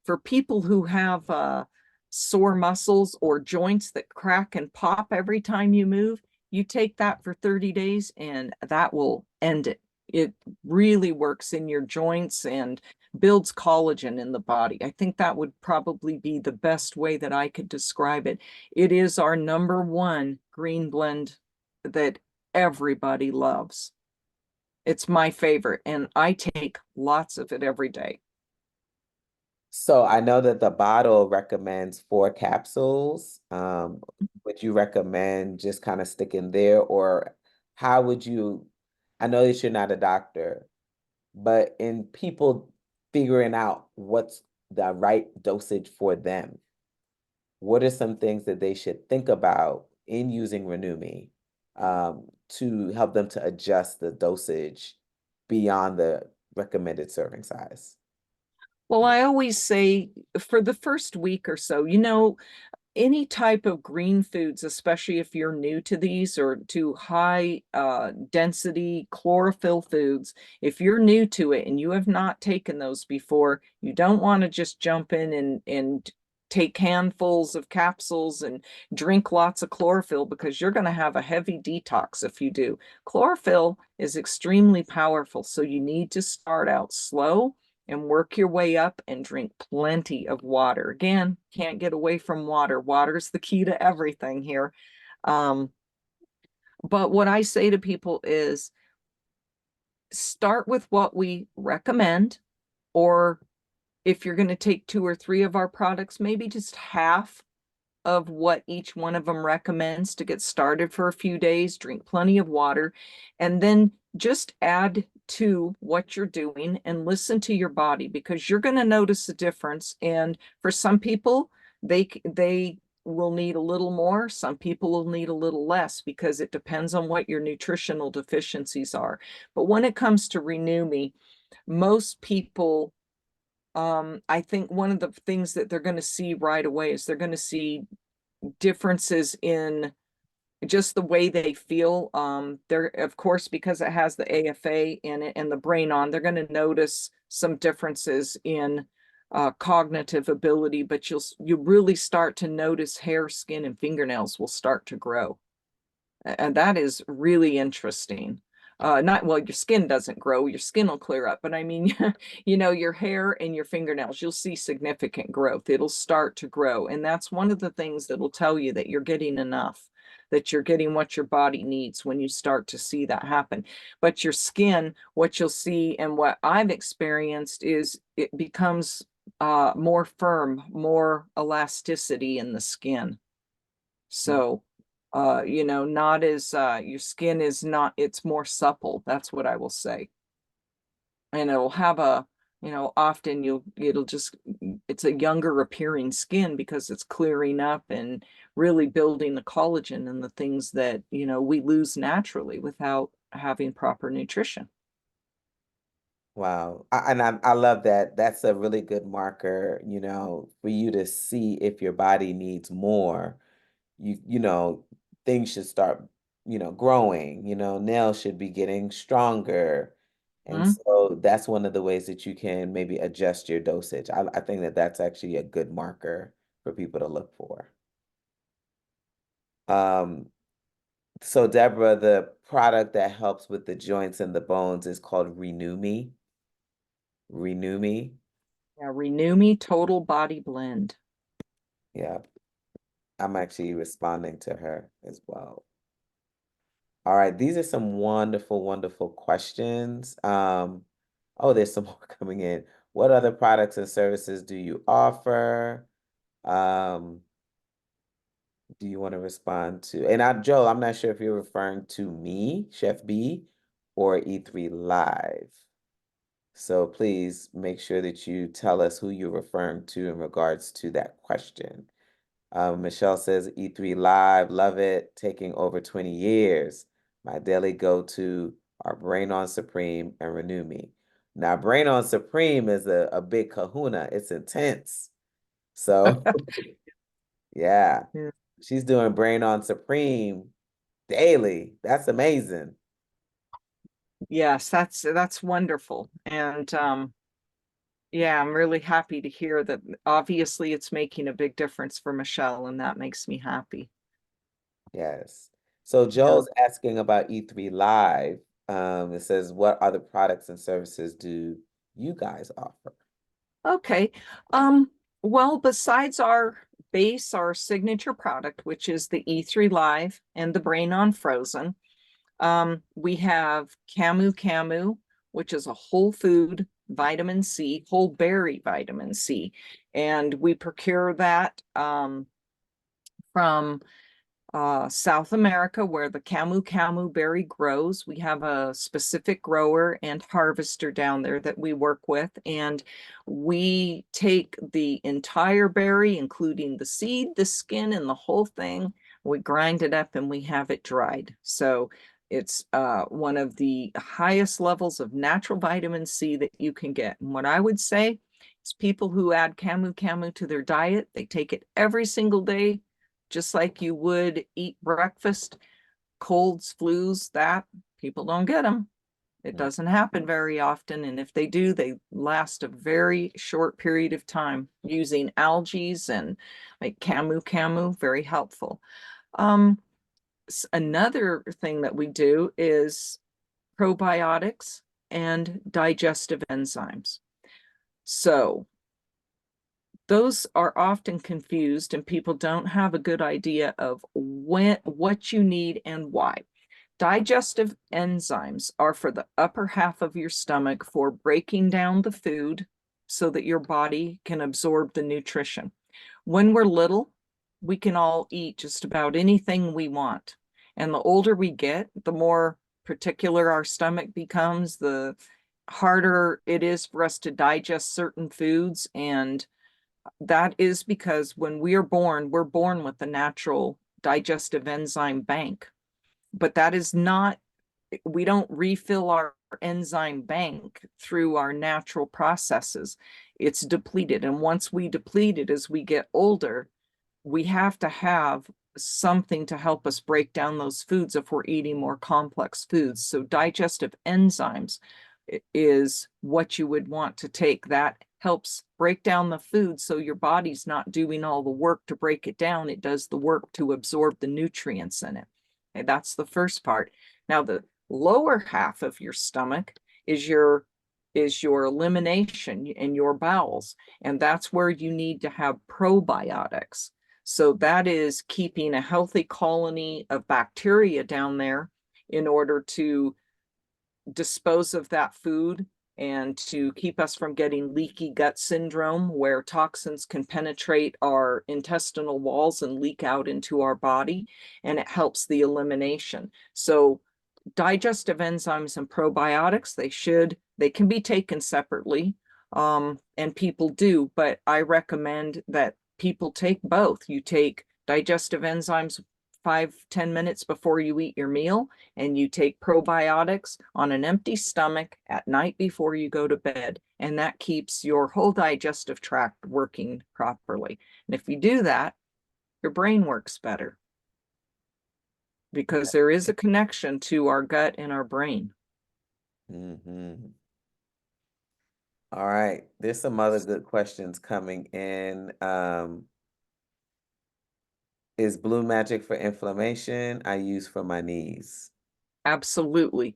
For people who have sore muscles or joints that crack and pop every time you move, you take that for 30 days and that will end it. It really works in your joints and builds collagen in the body. I think that would probably be the best way that I could describe it. It is our number one green blend that everybody loves. It's my favorite, and I take lots of it every day. So I know that the bottle recommends 4 capsules. Would you recommend just kind of sticking there, or how would you? I know that you're not a doctor, but in people figuring out what's the right dosage for them. what are some things that they should think about in using Renew Me to help them to adjust the dosage beyond the recommended serving size? Well, I always say for the first week or so, any type of green foods, especially if you're new to these or to high density chlorophyll foods, if you're new to it and you have not taken those before, you don't want to just jump in and take handfuls of capsules and drink lots of chlorophyll, because you're going to have a heavy detox if you do. Chlorophyll is extremely powerful, so you need to start out slow and work your way up and drink plenty of water. Again, can't get away from water. Water is the key to everything here. Um, but what I say to people is start with what we recommend, or if you're going to take 2 or 3 of our products, maybe just half of what each one of them recommends to get started for a few days. Drink plenty of water, and then just add to what you're doing and listen to your body, because you're going to notice a difference. And for some people, they will need a little more. Some people will need a little less, because it depends on what your nutritional deficiencies are. But when it comes to Renew Me, most people, I think one of the things that they're going to see right away is they're going to see differences in just the way they feel. They're, of course, because it has the AFA in it and the brain on, they're going to notice some differences in cognitive ability, but you really start to notice hair, skin, and fingernails will start to grow. And that is really interesting. Not, well, your skin doesn't grow, your skin will clear up, but I mean, your hair and your fingernails, you'll see significant growth. It'll start to grow. And that's one of the things that'll tell you that you're getting enough, that you're getting what your body needs when you start to see that happen. But your skin, what you'll see and what I've experienced is it becomes more firm, more elasticity in the skin. So, not as your skin is not, it's more supple. That's what I will say. And it'll have often it'll just, it's a younger appearing skin because it's clearing up and really building the collagen and the things that, we lose naturally without having proper nutrition. Wow. I love that. That's a really good marker, for you to see if your body needs more. Things should start, growing, nails should be getting stronger. And Mhm. so that's one of the ways that you can maybe adjust your dosage. I think that that's actually a good marker for people to look for. Um, so Deborah, the product that helps with the joints and the bones is called Renew Me. Renew Me. Yeah, Renew Me Total Body Blend. Yeah, I'm actually responding to her as well. All right, these are some wonderful, wonderful questions. Oh, there's some more coming in. What other products and services do you offer? Um, do you want to respond to? And Joel, I'm not sure if you're referring to me, Chef B, or E3 Live. So please make sure that you tell us who you're referring to in regards to that question. Michelle says E3 Live, love it, taking over 20 years. My daily go-to are Brain on Supreme and Renew Me. Now, Brain on Supreme is a big kahuna. It's intense. So, yeah, Yeah. she's doing Brain on Supreme daily. That's amazing. Yes, that's wonderful. And yeah, I'm really happy to hear that. Obviously, it's making a big difference for Michelle, and that makes me happy. Yes. So Yeah. Joel's asking about E3 Live. It says, what other products and services do you guys offer? Okay. Well, besides our base, our signature product, which is the E3 Live and the Brain on Frozen, we have Camu Camu, which is a whole food vitamin C, whole berry vitamin C. And we procure that from South America, where the camu camu berry grows. We have a specific grower and harvester down there that we work with, and we take the entire berry, including the seed, the skin, and the whole thing. We grind it up and we have it dried. So it's one of the highest levels of natural vitamin C that you can get. And what I would say is people who add camu camu to their diet, they take it every single day, just like you would eat breakfast. Colds, flus, that people don't get them. It doesn't happen very often. And if they do, they last a very short period of time using algae and like camu camu, very helpful. Another thing that we do is probiotics and digestive enzymes. So those are often confused and people don't have a good idea of what you need and why. Digestive enzymes are for the upper half of your stomach for breaking down the food so that your body can absorb the nutrition. When we're little, we can all eat just about anything we want. And the older we get, the more particular our stomach becomes, the harder it is for us to digest certain foods. And that is because when we're born with a natural digestive enzyme bank. But that is not, we don't refill our enzyme bank through our natural processes. It's depleted. And once we deplete it as we get older, we have to have something to help us break down those foods if we're eating more complex foods. So digestive enzymes is what you would want to take. That helps break down the food so your body's not doing all the work to break it down. It does the work to absorb the nutrients in it. Okay, that's the first part. Now the lower half of your stomach is your elimination and your bowels, and that's where you need to have probiotics. So that is keeping a healthy colony of bacteria down there in order to dispose of that food and to keep us from getting leaky gut syndrome, where toxins can penetrate our intestinal walls and leak out into our body, and it helps the elimination. So digestive enzymes and probiotics, they can be taken separately, and people do, but I recommend that people take both. You take digestive enzymes 5-10 minutes before you eat your meal, and you take probiotics on an empty stomach at night before you go to bed. And that keeps your whole digestive tract working properly. And if you do that, your brain works better, because there is a connection to our gut and our brain. Mm-hmm. All right. There's some other good questions coming in. Is Blue Magic for inflammation? I use for my knees. Absolutely.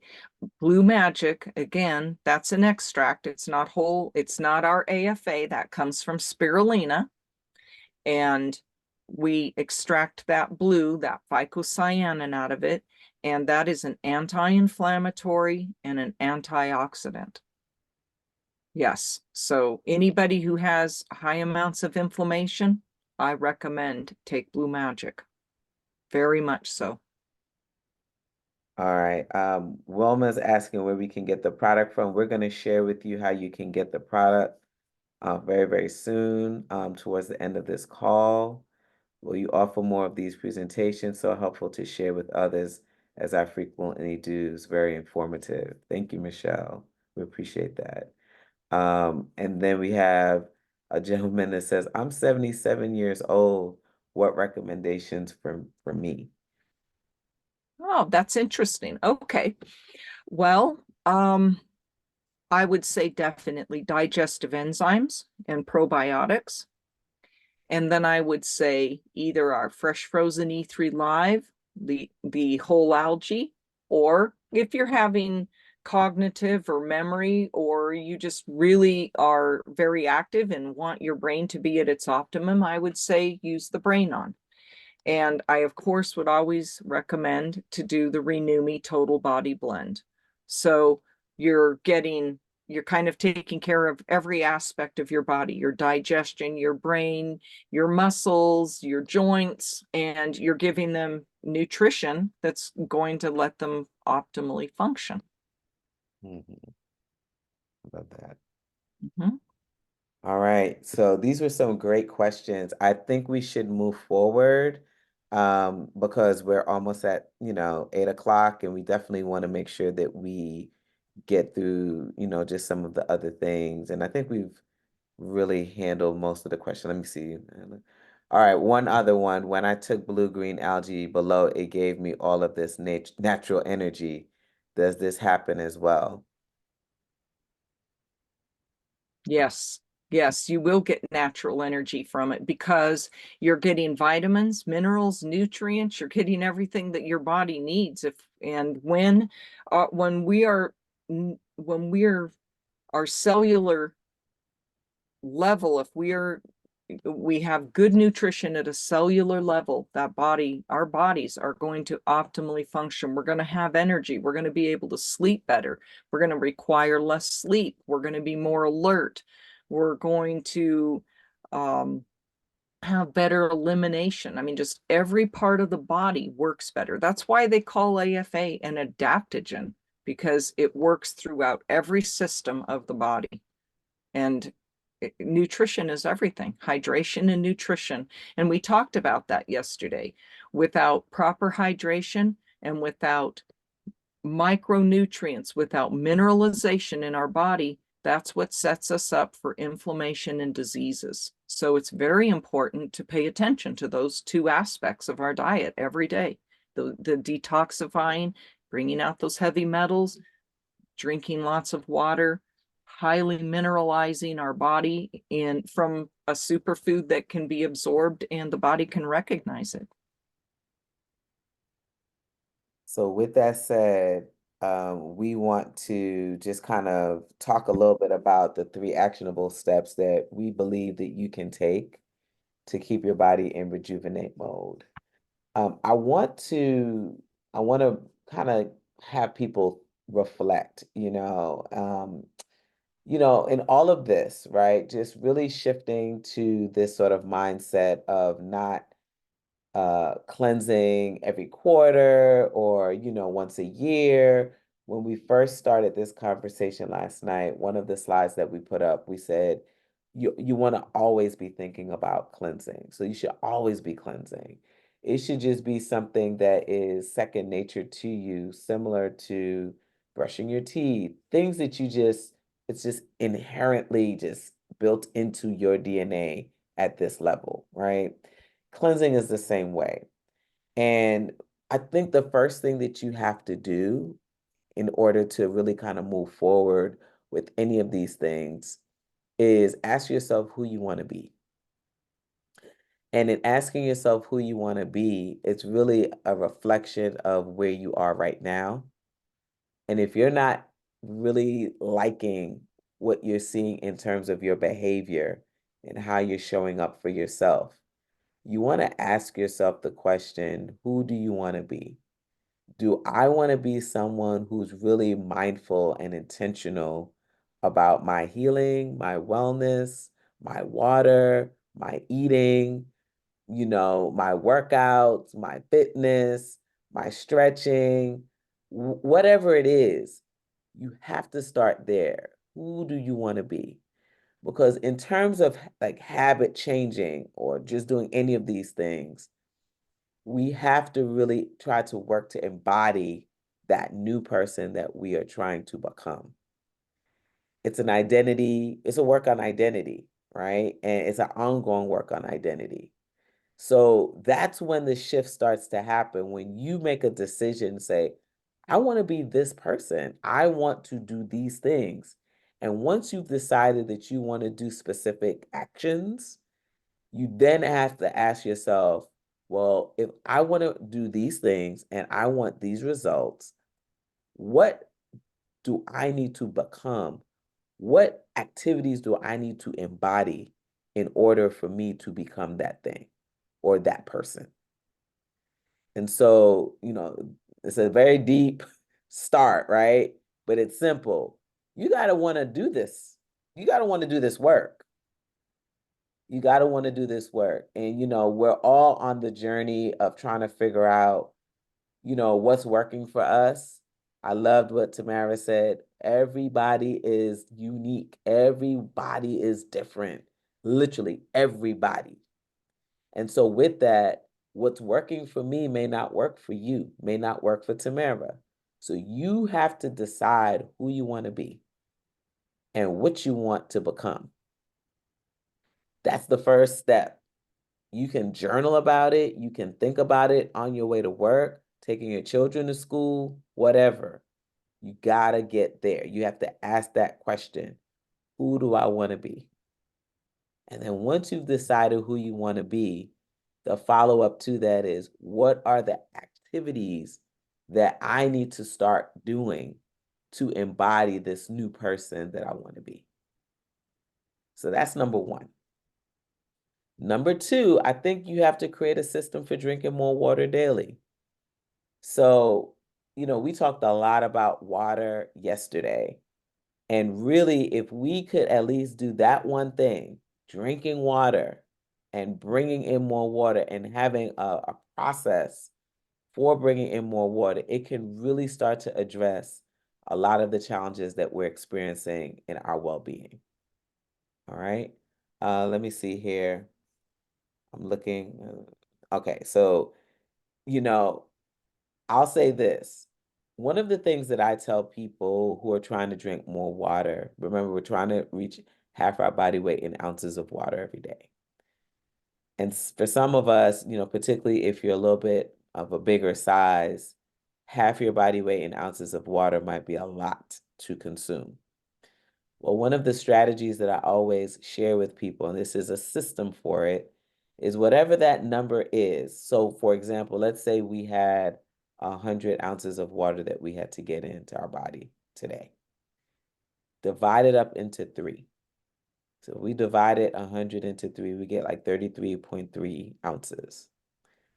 Blue Magic, again, that's an extract. It's not whole. It's not our AFA. That comes from spirulina. And we extract that blue, that phycocyanin out of it. And that is an anti-inflammatory and an antioxidant. Yes. So anybody who has high amounts of inflammation, I recommend take Blue Magic. Very much so. All right. Wilma's asking where we can get the product from. We're going to share with you how you can get the product very, very soon, towards the end of this call. Will you offer more of these presentations? So helpful to share with others, as I frequently do. It's very informative. Thank you, Michelle. We appreciate that. And then we have a gentleman that says, I'm 77 years old. What recommendations for me? Oh, that's interesting. Okay. Well, I would say definitely digestive enzymes and probiotics. And then I would say either our fresh frozen E3 Live, the whole algae, or if you're having cognitive or memory, or you just really are very active and want your brain to be at its optimum, I would say use the Brain On. And I, of course, would always recommend to do the Renew Me Total Body Blend. So you're getting you're kind of taking care of every aspect of your body, your digestion, your brain, your muscles, your joints, and you're giving them nutrition that's going to let them optimally function. Mhm. Love that. Mhm. All right. So these were some great questions. I think we should move forward because we're almost at, 8 o'clock, and we definitely want to make sure that we get through, just some of the other things. And I think we've really handled most of the questions. Let me see. All right, one other one. When I took blue-green algae below, it gave me all of this natural energy. Does this happen as well? Yes. Yes, you will get natural energy from it because you're getting vitamins, minerals, nutrients, you're getting everything that your body needs. If and when we are when we're our cellular level, if we have good nutrition at a cellular level, our bodies are going to optimally function. We're going to have energy. We're going to be able to sleep better. We're going to require less sleep. We're going to be more alert. We're going to have better elimination. I mean, just every part of the body works better. That's why they call AFA an adaptogen, because it works throughout every system of the body. And nutrition is everything, hydration and nutrition. And we talked about that yesterday. Without proper hydration and without micronutrients, without mineralization in our body, that's what sets us up for inflammation and diseases. So it's very important to pay attention to those two aspects of our diet every day. The detoxifying, bringing out those heavy metals, drinking lots of water, highly mineralizing our body in from a superfood that can be absorbed and the body can recognize it. So with that said, we want to just kind of talk a little bit about the 3 actionable steps that we believe that you can take to keep your body in rejuvenate mode. I want to kind of have people reflect, in all of this, right? Just really shifting to this sort of mindset of not cleansing every quarter or, once a year. When we first started this conversation last night, one of the slides that we put up, we said, you want to always be thinking about cleansing. So you should always be cleansing. It should just be something that is second nature to you, similar to brushing your teeth, things that it's just inherently just built into your DNA at this level, right? Cleansing is the same way. And I think the first thing that you have to do in order to really kind of move forward with any of these things is ask yourself who you want to be. And in asking yourself who you want to be, it's really a reflection of where you are right now. And if you're not really liking what you're seeing in terms of your behavior and how you're showing up for yourself, you want to ask yourself the question, who do you want to be? Do I want to be someone who's really mindful and intentional about my healing, my wellness, my water, my eating, my workouts, my fitness, my stretching, whatever it is, you have to start there. Who do you want to be? Because in terms of like habit changing or just doing any of these things, we have to really try to work to embody that new person that we are trying to become. It's an identity, it's a work on identity, right? And it's an ongoing work on identity. So that's when the shift starts to happen. When you make a decision, say, I want to be this person, I want to do these things. And once you've decided that you want to do specific actions, you then have to ask yourself, well, if I want to do these things and I want these results, what do I need to become? What activities do I need to embody in order for me to become that thing or that person? And so, it's a very deep start, right? But it's simple. you got to want to do this. You got to want to do this work. You got to want to do this work. And, we're all on the journey of trying to figure out, what's working for us. I loved what Tamara said. Everybody is unique. Everybody is different. Literally everybody. And so with that, what's working for me may not work for you, may not work for Tamara. So you have to decide who you want to be and what you want to become. That's the first step. You can journal about it. You can think about it on your way to work, taking your children to school, whatever. You got to get there. You have to ask that question. Who do I want to be? And then once you've decided who you want to be, the follow-up to that is, what are the activities that I need to start doing to embody this new person that I want to be? So that's number one. Number two, I think you have to create a system for drinking more water daily. So, we talked a lot about water yesterday. And really, if we could at least do that one thing, drinking water and bringing in more water and having a process for bringing in more water, it can really start to address a lot of the challenges that we're experiencing in our well-being. All right. Let me see here. I'm looking. Okay, so, I'll say this. One of the things that I tell people who are trying to drink more water, remember, we're trying to reach half our body weight in ounces of water every day. And for some of us, particularly if you're a little bit of a bigger size, half your body weight in ounces of water might be a lot to consume. Well, one of the strategies that I always share with people, and this is a system for it, is whatever that number is. So, for example, let's say we had 100 ounces of water that we had to get into our body today. Divide it up into 3. So we divided 100 into 3, we get like 33.3 ounces.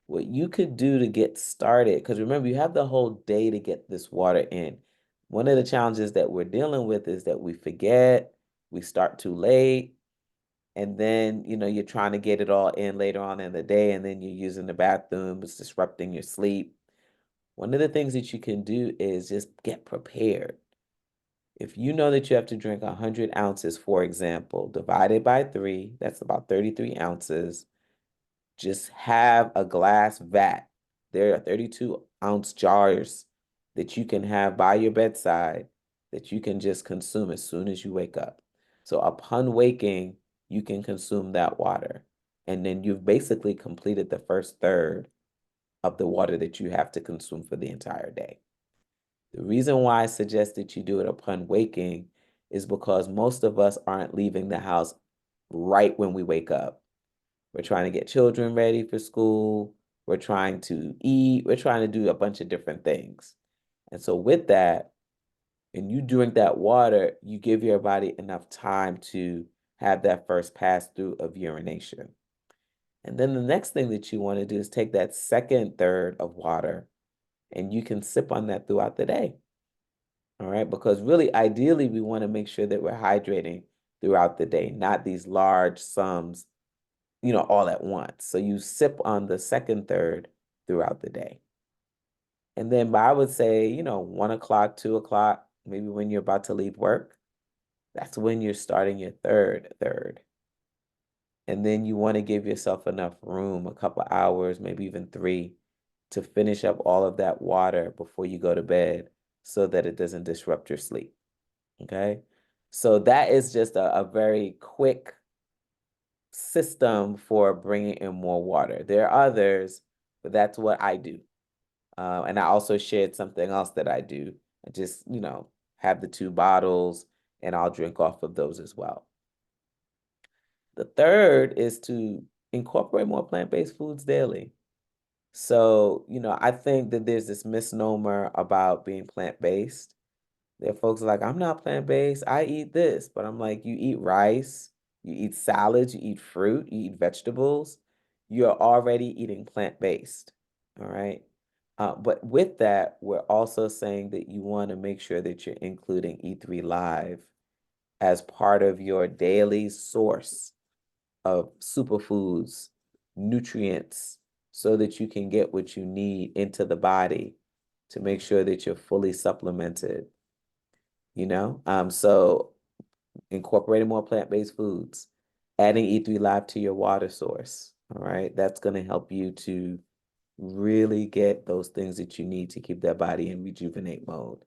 What you could do to get started, because remember, you have the whole day to get this water in. One of the challenges that we're dealing with is that we forget, we start too late, and then, you're trying to get it all in later on in the day, and then you're using the bathroom, it's disrupting your sleep. One of the things that you can do is just get prepared. If you know that you have to drink 100 ounces, for example, divided by 3, that's about 33 ounces. Just have a glass vat. There are 32-ounce jars that you can have by your bedside that you can just consume as soon as you wake up. So upon waking, you can consume that water. And then you've basically completed the first third of the water that you have to consume for the entire day. The reason why I suggest that you do it upon waking is because most of us aren't leaving the house right when we wake up. We're trying to get children ready for school. We're trying to eat. We're trying to do a bunch of different things. And so with that, and you drink that water, you give your body enough time to have that first pass through of urination. And then the next thing that you want to do is take that second third of water and you can sip on that throughout the day. All right, because really, ideally, we want to make sure that we're hydrating throughout the day, not these large sums, all at once. So you sip on the second third throughout the day. And then I would say, 1 o'clock, 2 o'clock, maybe when you're about to leave work, that's when you're starting your third third. And then you want to give yourself enough room, a couple hours, maybe even 3, to finish up all of that water before you go to bed so that it doesn't disrupt your sleep. Okay? So that is just a very quick system for bringing in more water. There are others, but that's what I do. And I also shared something else that I do. I just, have the 2 bottles and I'll drink off of those as well. The third is to incorporate more plant-based foods daily. So, I think that there's this misnomer about being plant-based. There are folks like, I'm not plant-based, I eat this. But I'm like, you eat rice, you eat salads, you eat fruit, you eat vegetables. You're already eating plant-based, all right? But with that, we're also saying that you want to make sure that you're including E3 Live as part of your daily source of superfoods, nutrients, so that you can get what you need into the body to make sure that you're fully supplemented, you know? So incorporating more plant-based foods, adding E3 Live to your water source, all right? That's going to help you to really get those things that you need to keep that body in rejuvenate mode.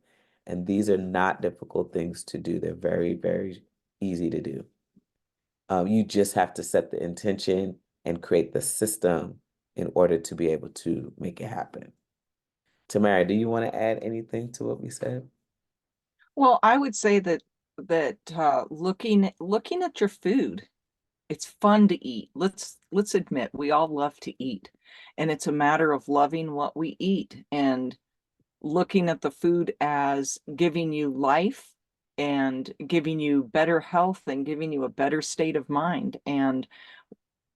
And these are not difficult things to do. They're very, very easy to do. You just have to set the intention and create the system in order to be able to make it happen. Tamara, do you want to add anything to what we said? Well, I would say that looking at your food, it's fun to eat. Let's admit we all love to eat, and it's a matter of loving what we eat and looking at the food as giving you life and giving you better health and giving you a better state of mind. And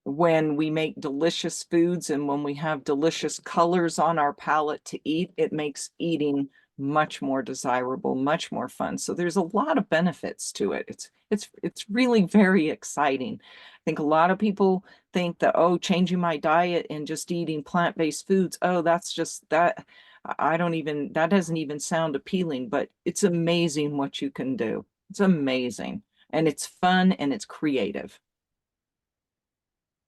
when we make delicious foods and when we have delicious colors on our palate to eat, it makes eating much more desirable, much more fun. So there's a lot of benefits to it. It's really very exciting. I think a lot of people think that, oh, changing my diet and just eating plant-based foods, oh, that's just that. I don't even, that doesn't even sound appealing, but it's amazing what you can do. It's amazing. And it's fun and it's creative.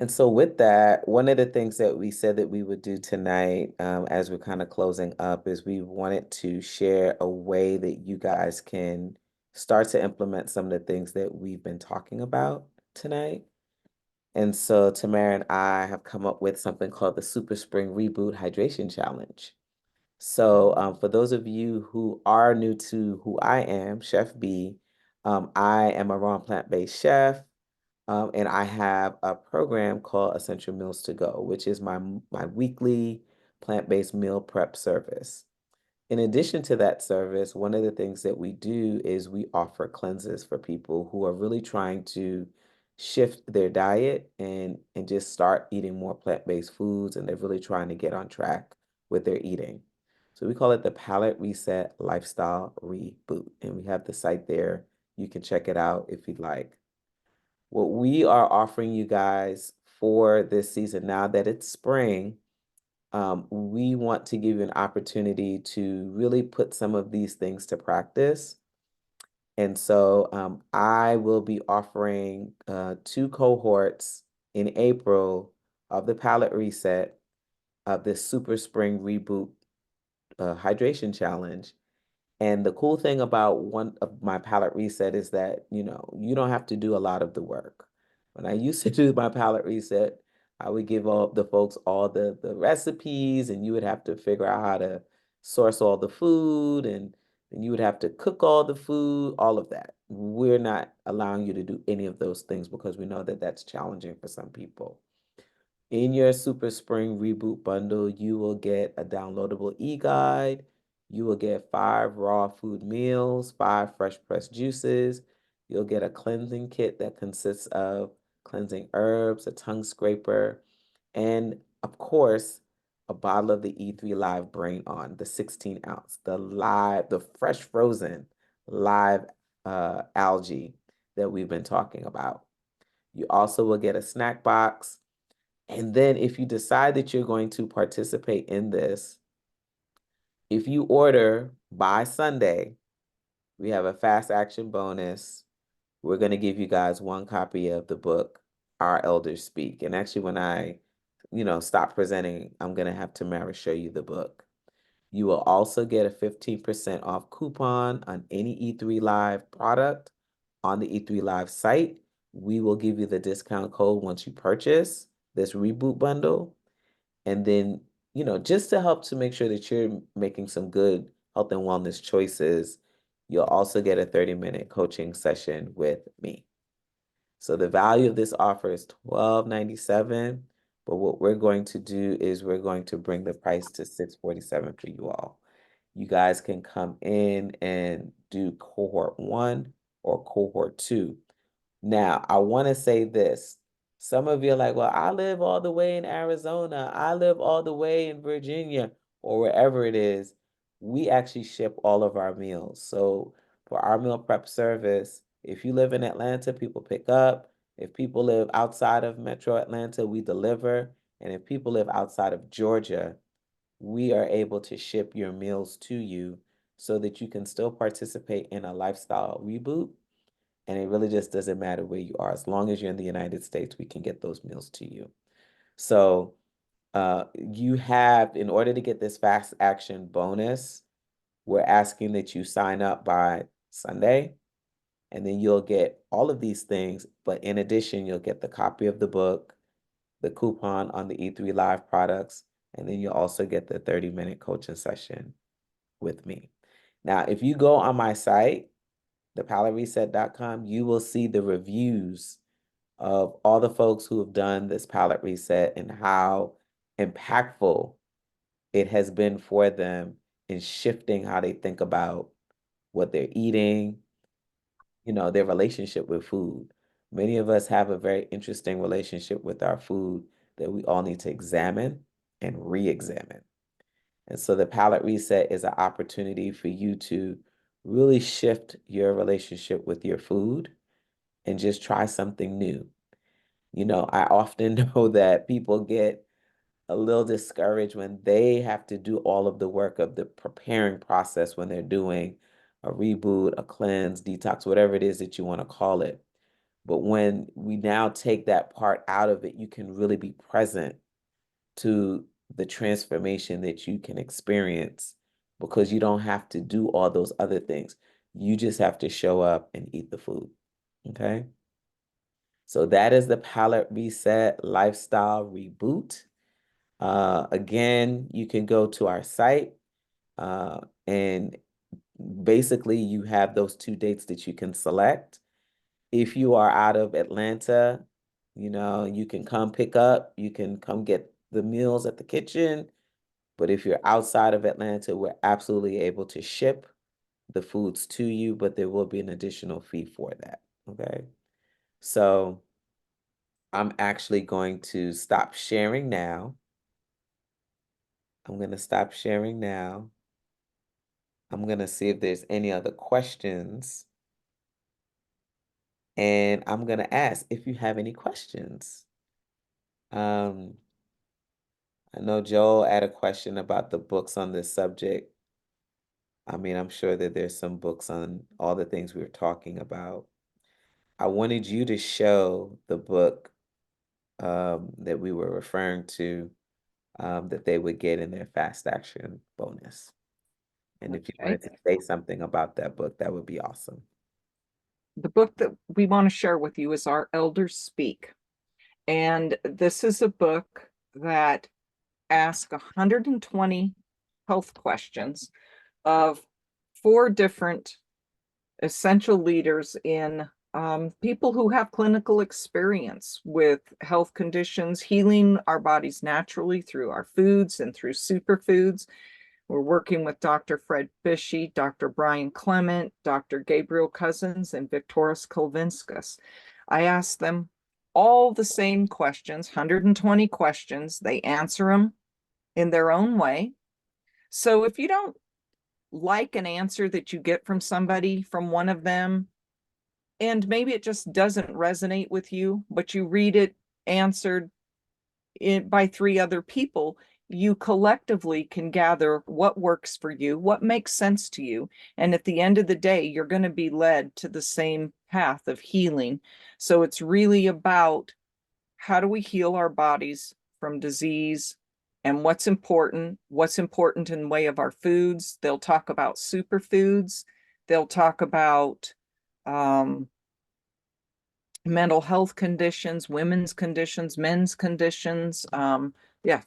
And so with that, one of the things that we said that we would do tonight, as we're kind of closing up, is we wanted to share a way that you guys can start to implement some of the things that we've been talking about tonight. And so Tamara and I have come up with something called the Super Spring Reboot Hydration Challenge. So for those of you who are new to who I am, Chef B, I am a raw plant-based chef. And I have a program called Essential Meals to Go, which is my weekly plant-based meal prep service. In addition to that service, one of the things that we do is we offer cleanses for people who are really trying to shift their diet and just start eating more plant-based foods, and they're really trying to get on track with their eating. So we call it the Palate Reset Lifestyle Reboot, and we have the site there. You can check it out if you'd like. What we are offering you guys for this season, now that it's spring, we want to give you an opportunity to really put some of these things to practice. And so I will be offering 2 cohorts in April of the Palette Reset of this Super Spring Reboot Hydration Challenge. And the cool thing about one of my palette reset is that, you don't have to do a lot of the work. When I used to do my palette reset, I would give all the folks all the recipes, and you would have to figure out how to source all the food, and then you would have to cook all the food, all of that. We're not allowing you to do any of those things because we know that that's challenging for some people. In your Super Spring Reboot bundle, you will get a downloadable e-guide. You will get 5 raw food meals, 5 fresh pressed juices. You'll get a cleansing kit that consists of cleansing herbs, a tongue scraper, and of course, a bottle of the E3 Live Brain On, the 16 ounce, the fresh frozen live algae that we've been talking about. You also will get a snack box, and then if you decide that you're going to participate in this, if you order by Sunday, we have a fast action bonus. We're going to give you guys 1 copy of the book, Our Elders Speak. And actually, when I, stop presenting, I'm going to have Tamara show you the book. You will also get a 15% off coupon on any E3 Live product on the E3 Live site. We will give you the discount code once you purchase this reboot bundle. And then, just to help to make sure that you're making some good health and wellness choices, you'll also get a 30-minute coaching session with me. So the value of this offer is $12.97, but what we're going to do is we're going to bring the price to $6.47 for you all. You guys can come in and do cohort 1 or cohort 2. Now, I want to say this. Some of you are like, well, I live all the way in Arizona. I live all the way in Virginia. or wherever it is, we actually ship all of our meals. So for our meal prep service, if you live in Atlanta, people pick up. If people live outside of Metro Atlanta, we deliver. And if people live outside of Georgia, we are able to ship your meals to you so that you can still participate in a lifestyle reboot. And it really just doesn't matter where you are. As long as you're in the United States, we can get those meals to you. So you have, in order to get this fast action bonus, we're asking that you sign up by Sunday, and then you'll get all of these things. But in addition, you'll get the copy of the book, the coupon on the E3 Live products, and then you'll also get the 30-minute coaching session with me. Now, if you go on my site, thepalatereset.com, you will see the reviews of all the folks who have done this palette reset and how impactful it has been for them in shifting how they think about what they're eating, their relationship with food. Many of us have a very interesting relationship with our food that we all need to examine and re-examine. And so the palette reset is an opportunity for you to really shift your relationship with your food and just try something new. I often know that people get a little discouraged when they have to do all of the work of the preparing process when they're doing a reboot, a cleanse, detox, whatever it is that you want to call it. But when we now take that part out of it, you can really be present to the transformation that you can experience because you don't have to do all those other things. You just have to show up and eat the food. Okay. So that is the palette reset lifestyle reboot. Again, you can go to our site and basically you have those 2 dates that you can select. If you are out of Atlanta, you can come pick up, you can come get the meals at the kitchen. But if you're outside of Atlanta, we're absolutely able to ship the foods to you, but there will be an additional fee for that. Okay. So I'm actually going to stop sharing now. I'm going to stop sharing now. I'm going to see if there's any other questions. And I'm going to ask if you have any questions. I know Joel had a question about the books on this subject. I mean, I'm sure that there's some books on all the things we were talking about. I wanted you to show the book that we were referring to that they would get in their fast action bonus. And if you Okay. wanted to say something about that book, that would be awesome. The book that we want to share with you is Our Elders Speak. And this is a book that asks 120 health questions of 4 different essential leaders in people who have clinical experience with health conditions, healing our bodies naturally through our foods and through superfoods. We're working with Dr. Fred Fishy, Dr. Brian Clement, Dr. Gabriel Cousins, and Victoris Kulvinskas. I asked them all the same questions, 120 questions. They answer them in their own way. So if you don't like an answer that you get from somebody, from one of them, and maybe it just doesn't resonate with you, but you read it answered by 3 other people, you collectively can gather what works for you, what makes sense to you. And at the end of the day, you're going to be led to the same path of healing. So it's really about how do we heal our bodies from disease and what's important in way of our foods. They'll talk about superfoods. They'll talk about mental health conditions, women's conditions, men's conditions. Yeah,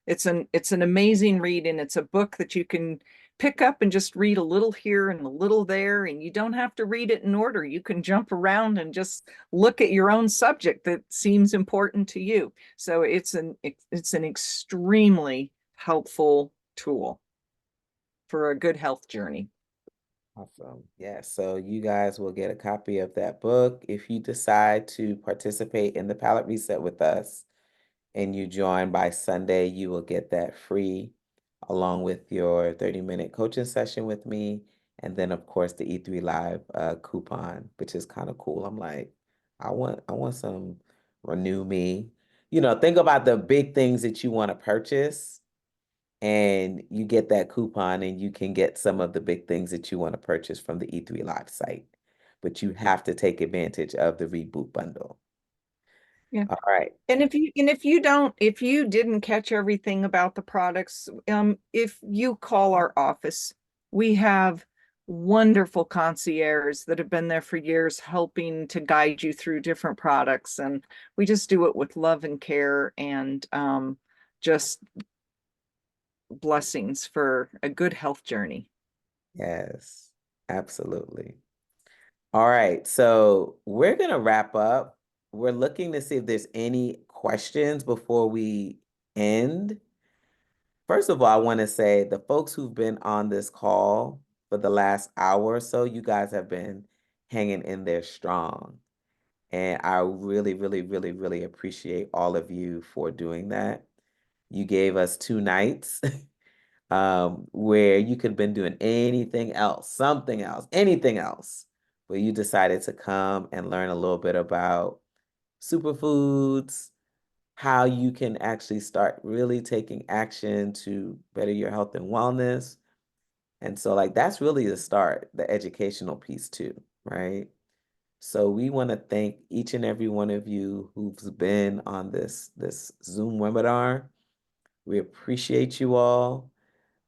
it's an amazing read, and it's a book that you can pick up and just read a little here and a little there, and you don't have to read it in order. You can jump around and just look at your own subject that seems important to you. So it's an extremely helpful tool for a good health journey. Awesome. Yeah, so you guys will get a copy of that book. If you decide to participate in the palette reset with us and you join by Sunday, you will get that free along with your 30-minute coaching session with me. And then of course the E3 Live coupon, which is kind of cool. I'm like, I want some renew me. Think about the big things that you want to purchase and you get that coupon and you can get some of the big things that you want to purchase from the E3 Live site. But you have to take advantage of the Reboot bundle. Yeah. All right. And if you didn't catch everything about the products, if you call our office, we have wonderful concierges that have been there for years helping to guide you through different products. And we just do it with love and care and just blessings for a good health journey. Yes, absolutely. All right, so we're gonna wrap up. We're looking to see if there's any questions before we end. First of all, I want to say the folks who've been on this call for the last hour or so, you guys have been hanging in there strong. And I really, really, really, really appreciate all of you for doing that. You gave us 2 nights where you could have been doing anything else, something else, anything else, but you decided to come and learn a little bit about superfoods, how you can actually start really taking action to better your health and wellness. And so, like, that's really the start, the educational piece too, right? So we want to thank each and every one of you who's been on this Zoom webinar. We appreciate you all.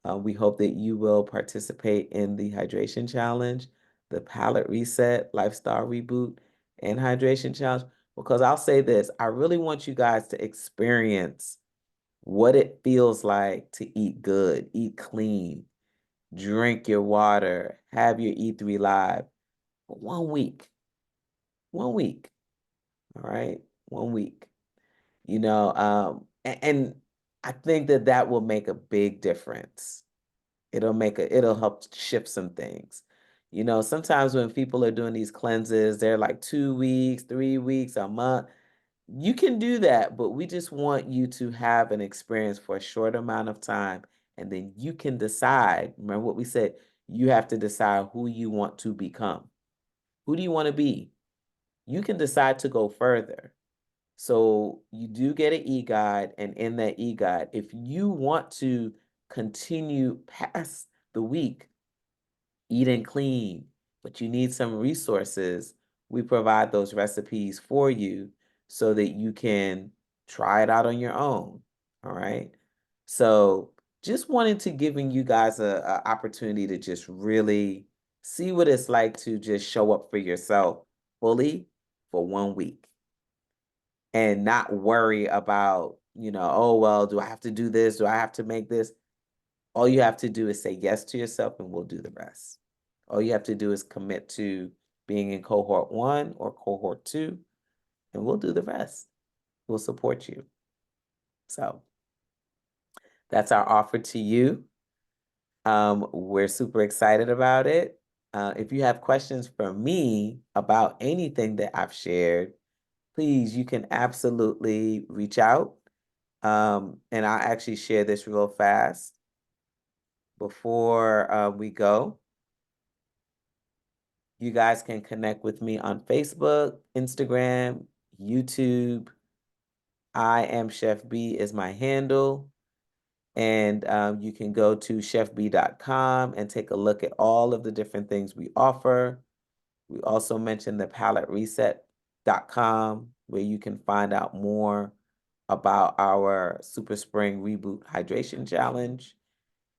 We hope that you will participate in the hydration challenge, the palette reset, lifestyle reboot, and hydration challenge. Because I'll say this, I really want you guys to experience what it feels like to eat good, eat clean, drink your water, have your E3 live for 1 week. 1 week. All right. 1 week. And I think that that will make a big difference. It'll help shift some things. Sometimes when people are doing these cleanses, they're like 2 weeks, 3 weeks, a month. You can do that, but we just want you to have an experience for a short amount of time, and then you can decide. Remember what we said, you have to decide who you want to become. Who do you want to be? You can decide to go further. So you do get an e-guide, and in that e-guide, if you want to continue past the week, eating clean, but you need some resources, we provide those recipes for you so that you can try it out on your own. All right. So just wanted to giving you guys a opportunity to just really see what it's like to just show up for yourself fully for 1 week and not worry about, oh, well, do I have to do this? Do I have to make this? All you have to do is say yes to yourself and we'll do the rest. All you have to do is commit to being in cohort 1 or cohort 2, and we'll do the rest. We'll support you. So that's our offer to you. We're super excited about it. If you have questions for me about anything that I've shared, please, you can absolutely reach out. And I'll actually share this real fast before we go. You guys can connect with me on Facebook, Instagram, YouTube. I am Chef B is my handle. And you can go to chefb.com and take a look at all of the different things we offer. We also mentioned the palettereset.com, where you can find out more about our Super Spring Reboot Hydration Challenge.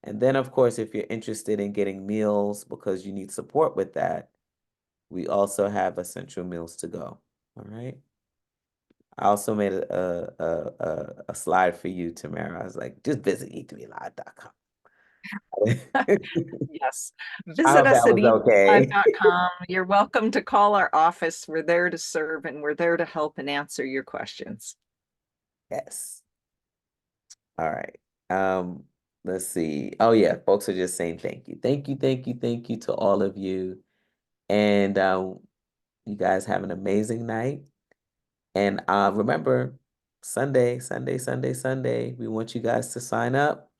And then, of course, if you're interested in getting meals because you need support with that, we also have essential meals to go. All right. I also made a slide for you, Tamara. I was like, just visit e3live.com. Yes. I Visit hope us that at was okay. eatlive.com. You're welcome to call our office. We're there to serve and we're there to help and answer your questions. Yes. All right. Let's see. Oh yeah, folks are just saying thank you. Thank you, thank you, thank you to all of you. And you guys have an amazing night. And remember, Sunday, Sunday, Sunday, Sunday, we want you guys to sign up.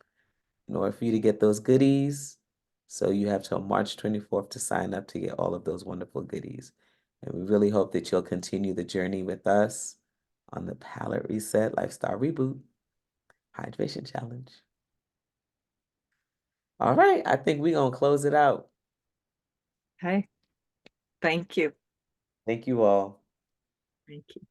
in order for you to get those goodies. So you have till March 24th to sign up to get all of those wonderful goodies. And we really hope that you'll continue the journey with us on the Palette Reset Lifestyle Reboot Hydration Challenge. All right, I think we're going to close it out. Okay. Thank you. Thank you all. Thank you.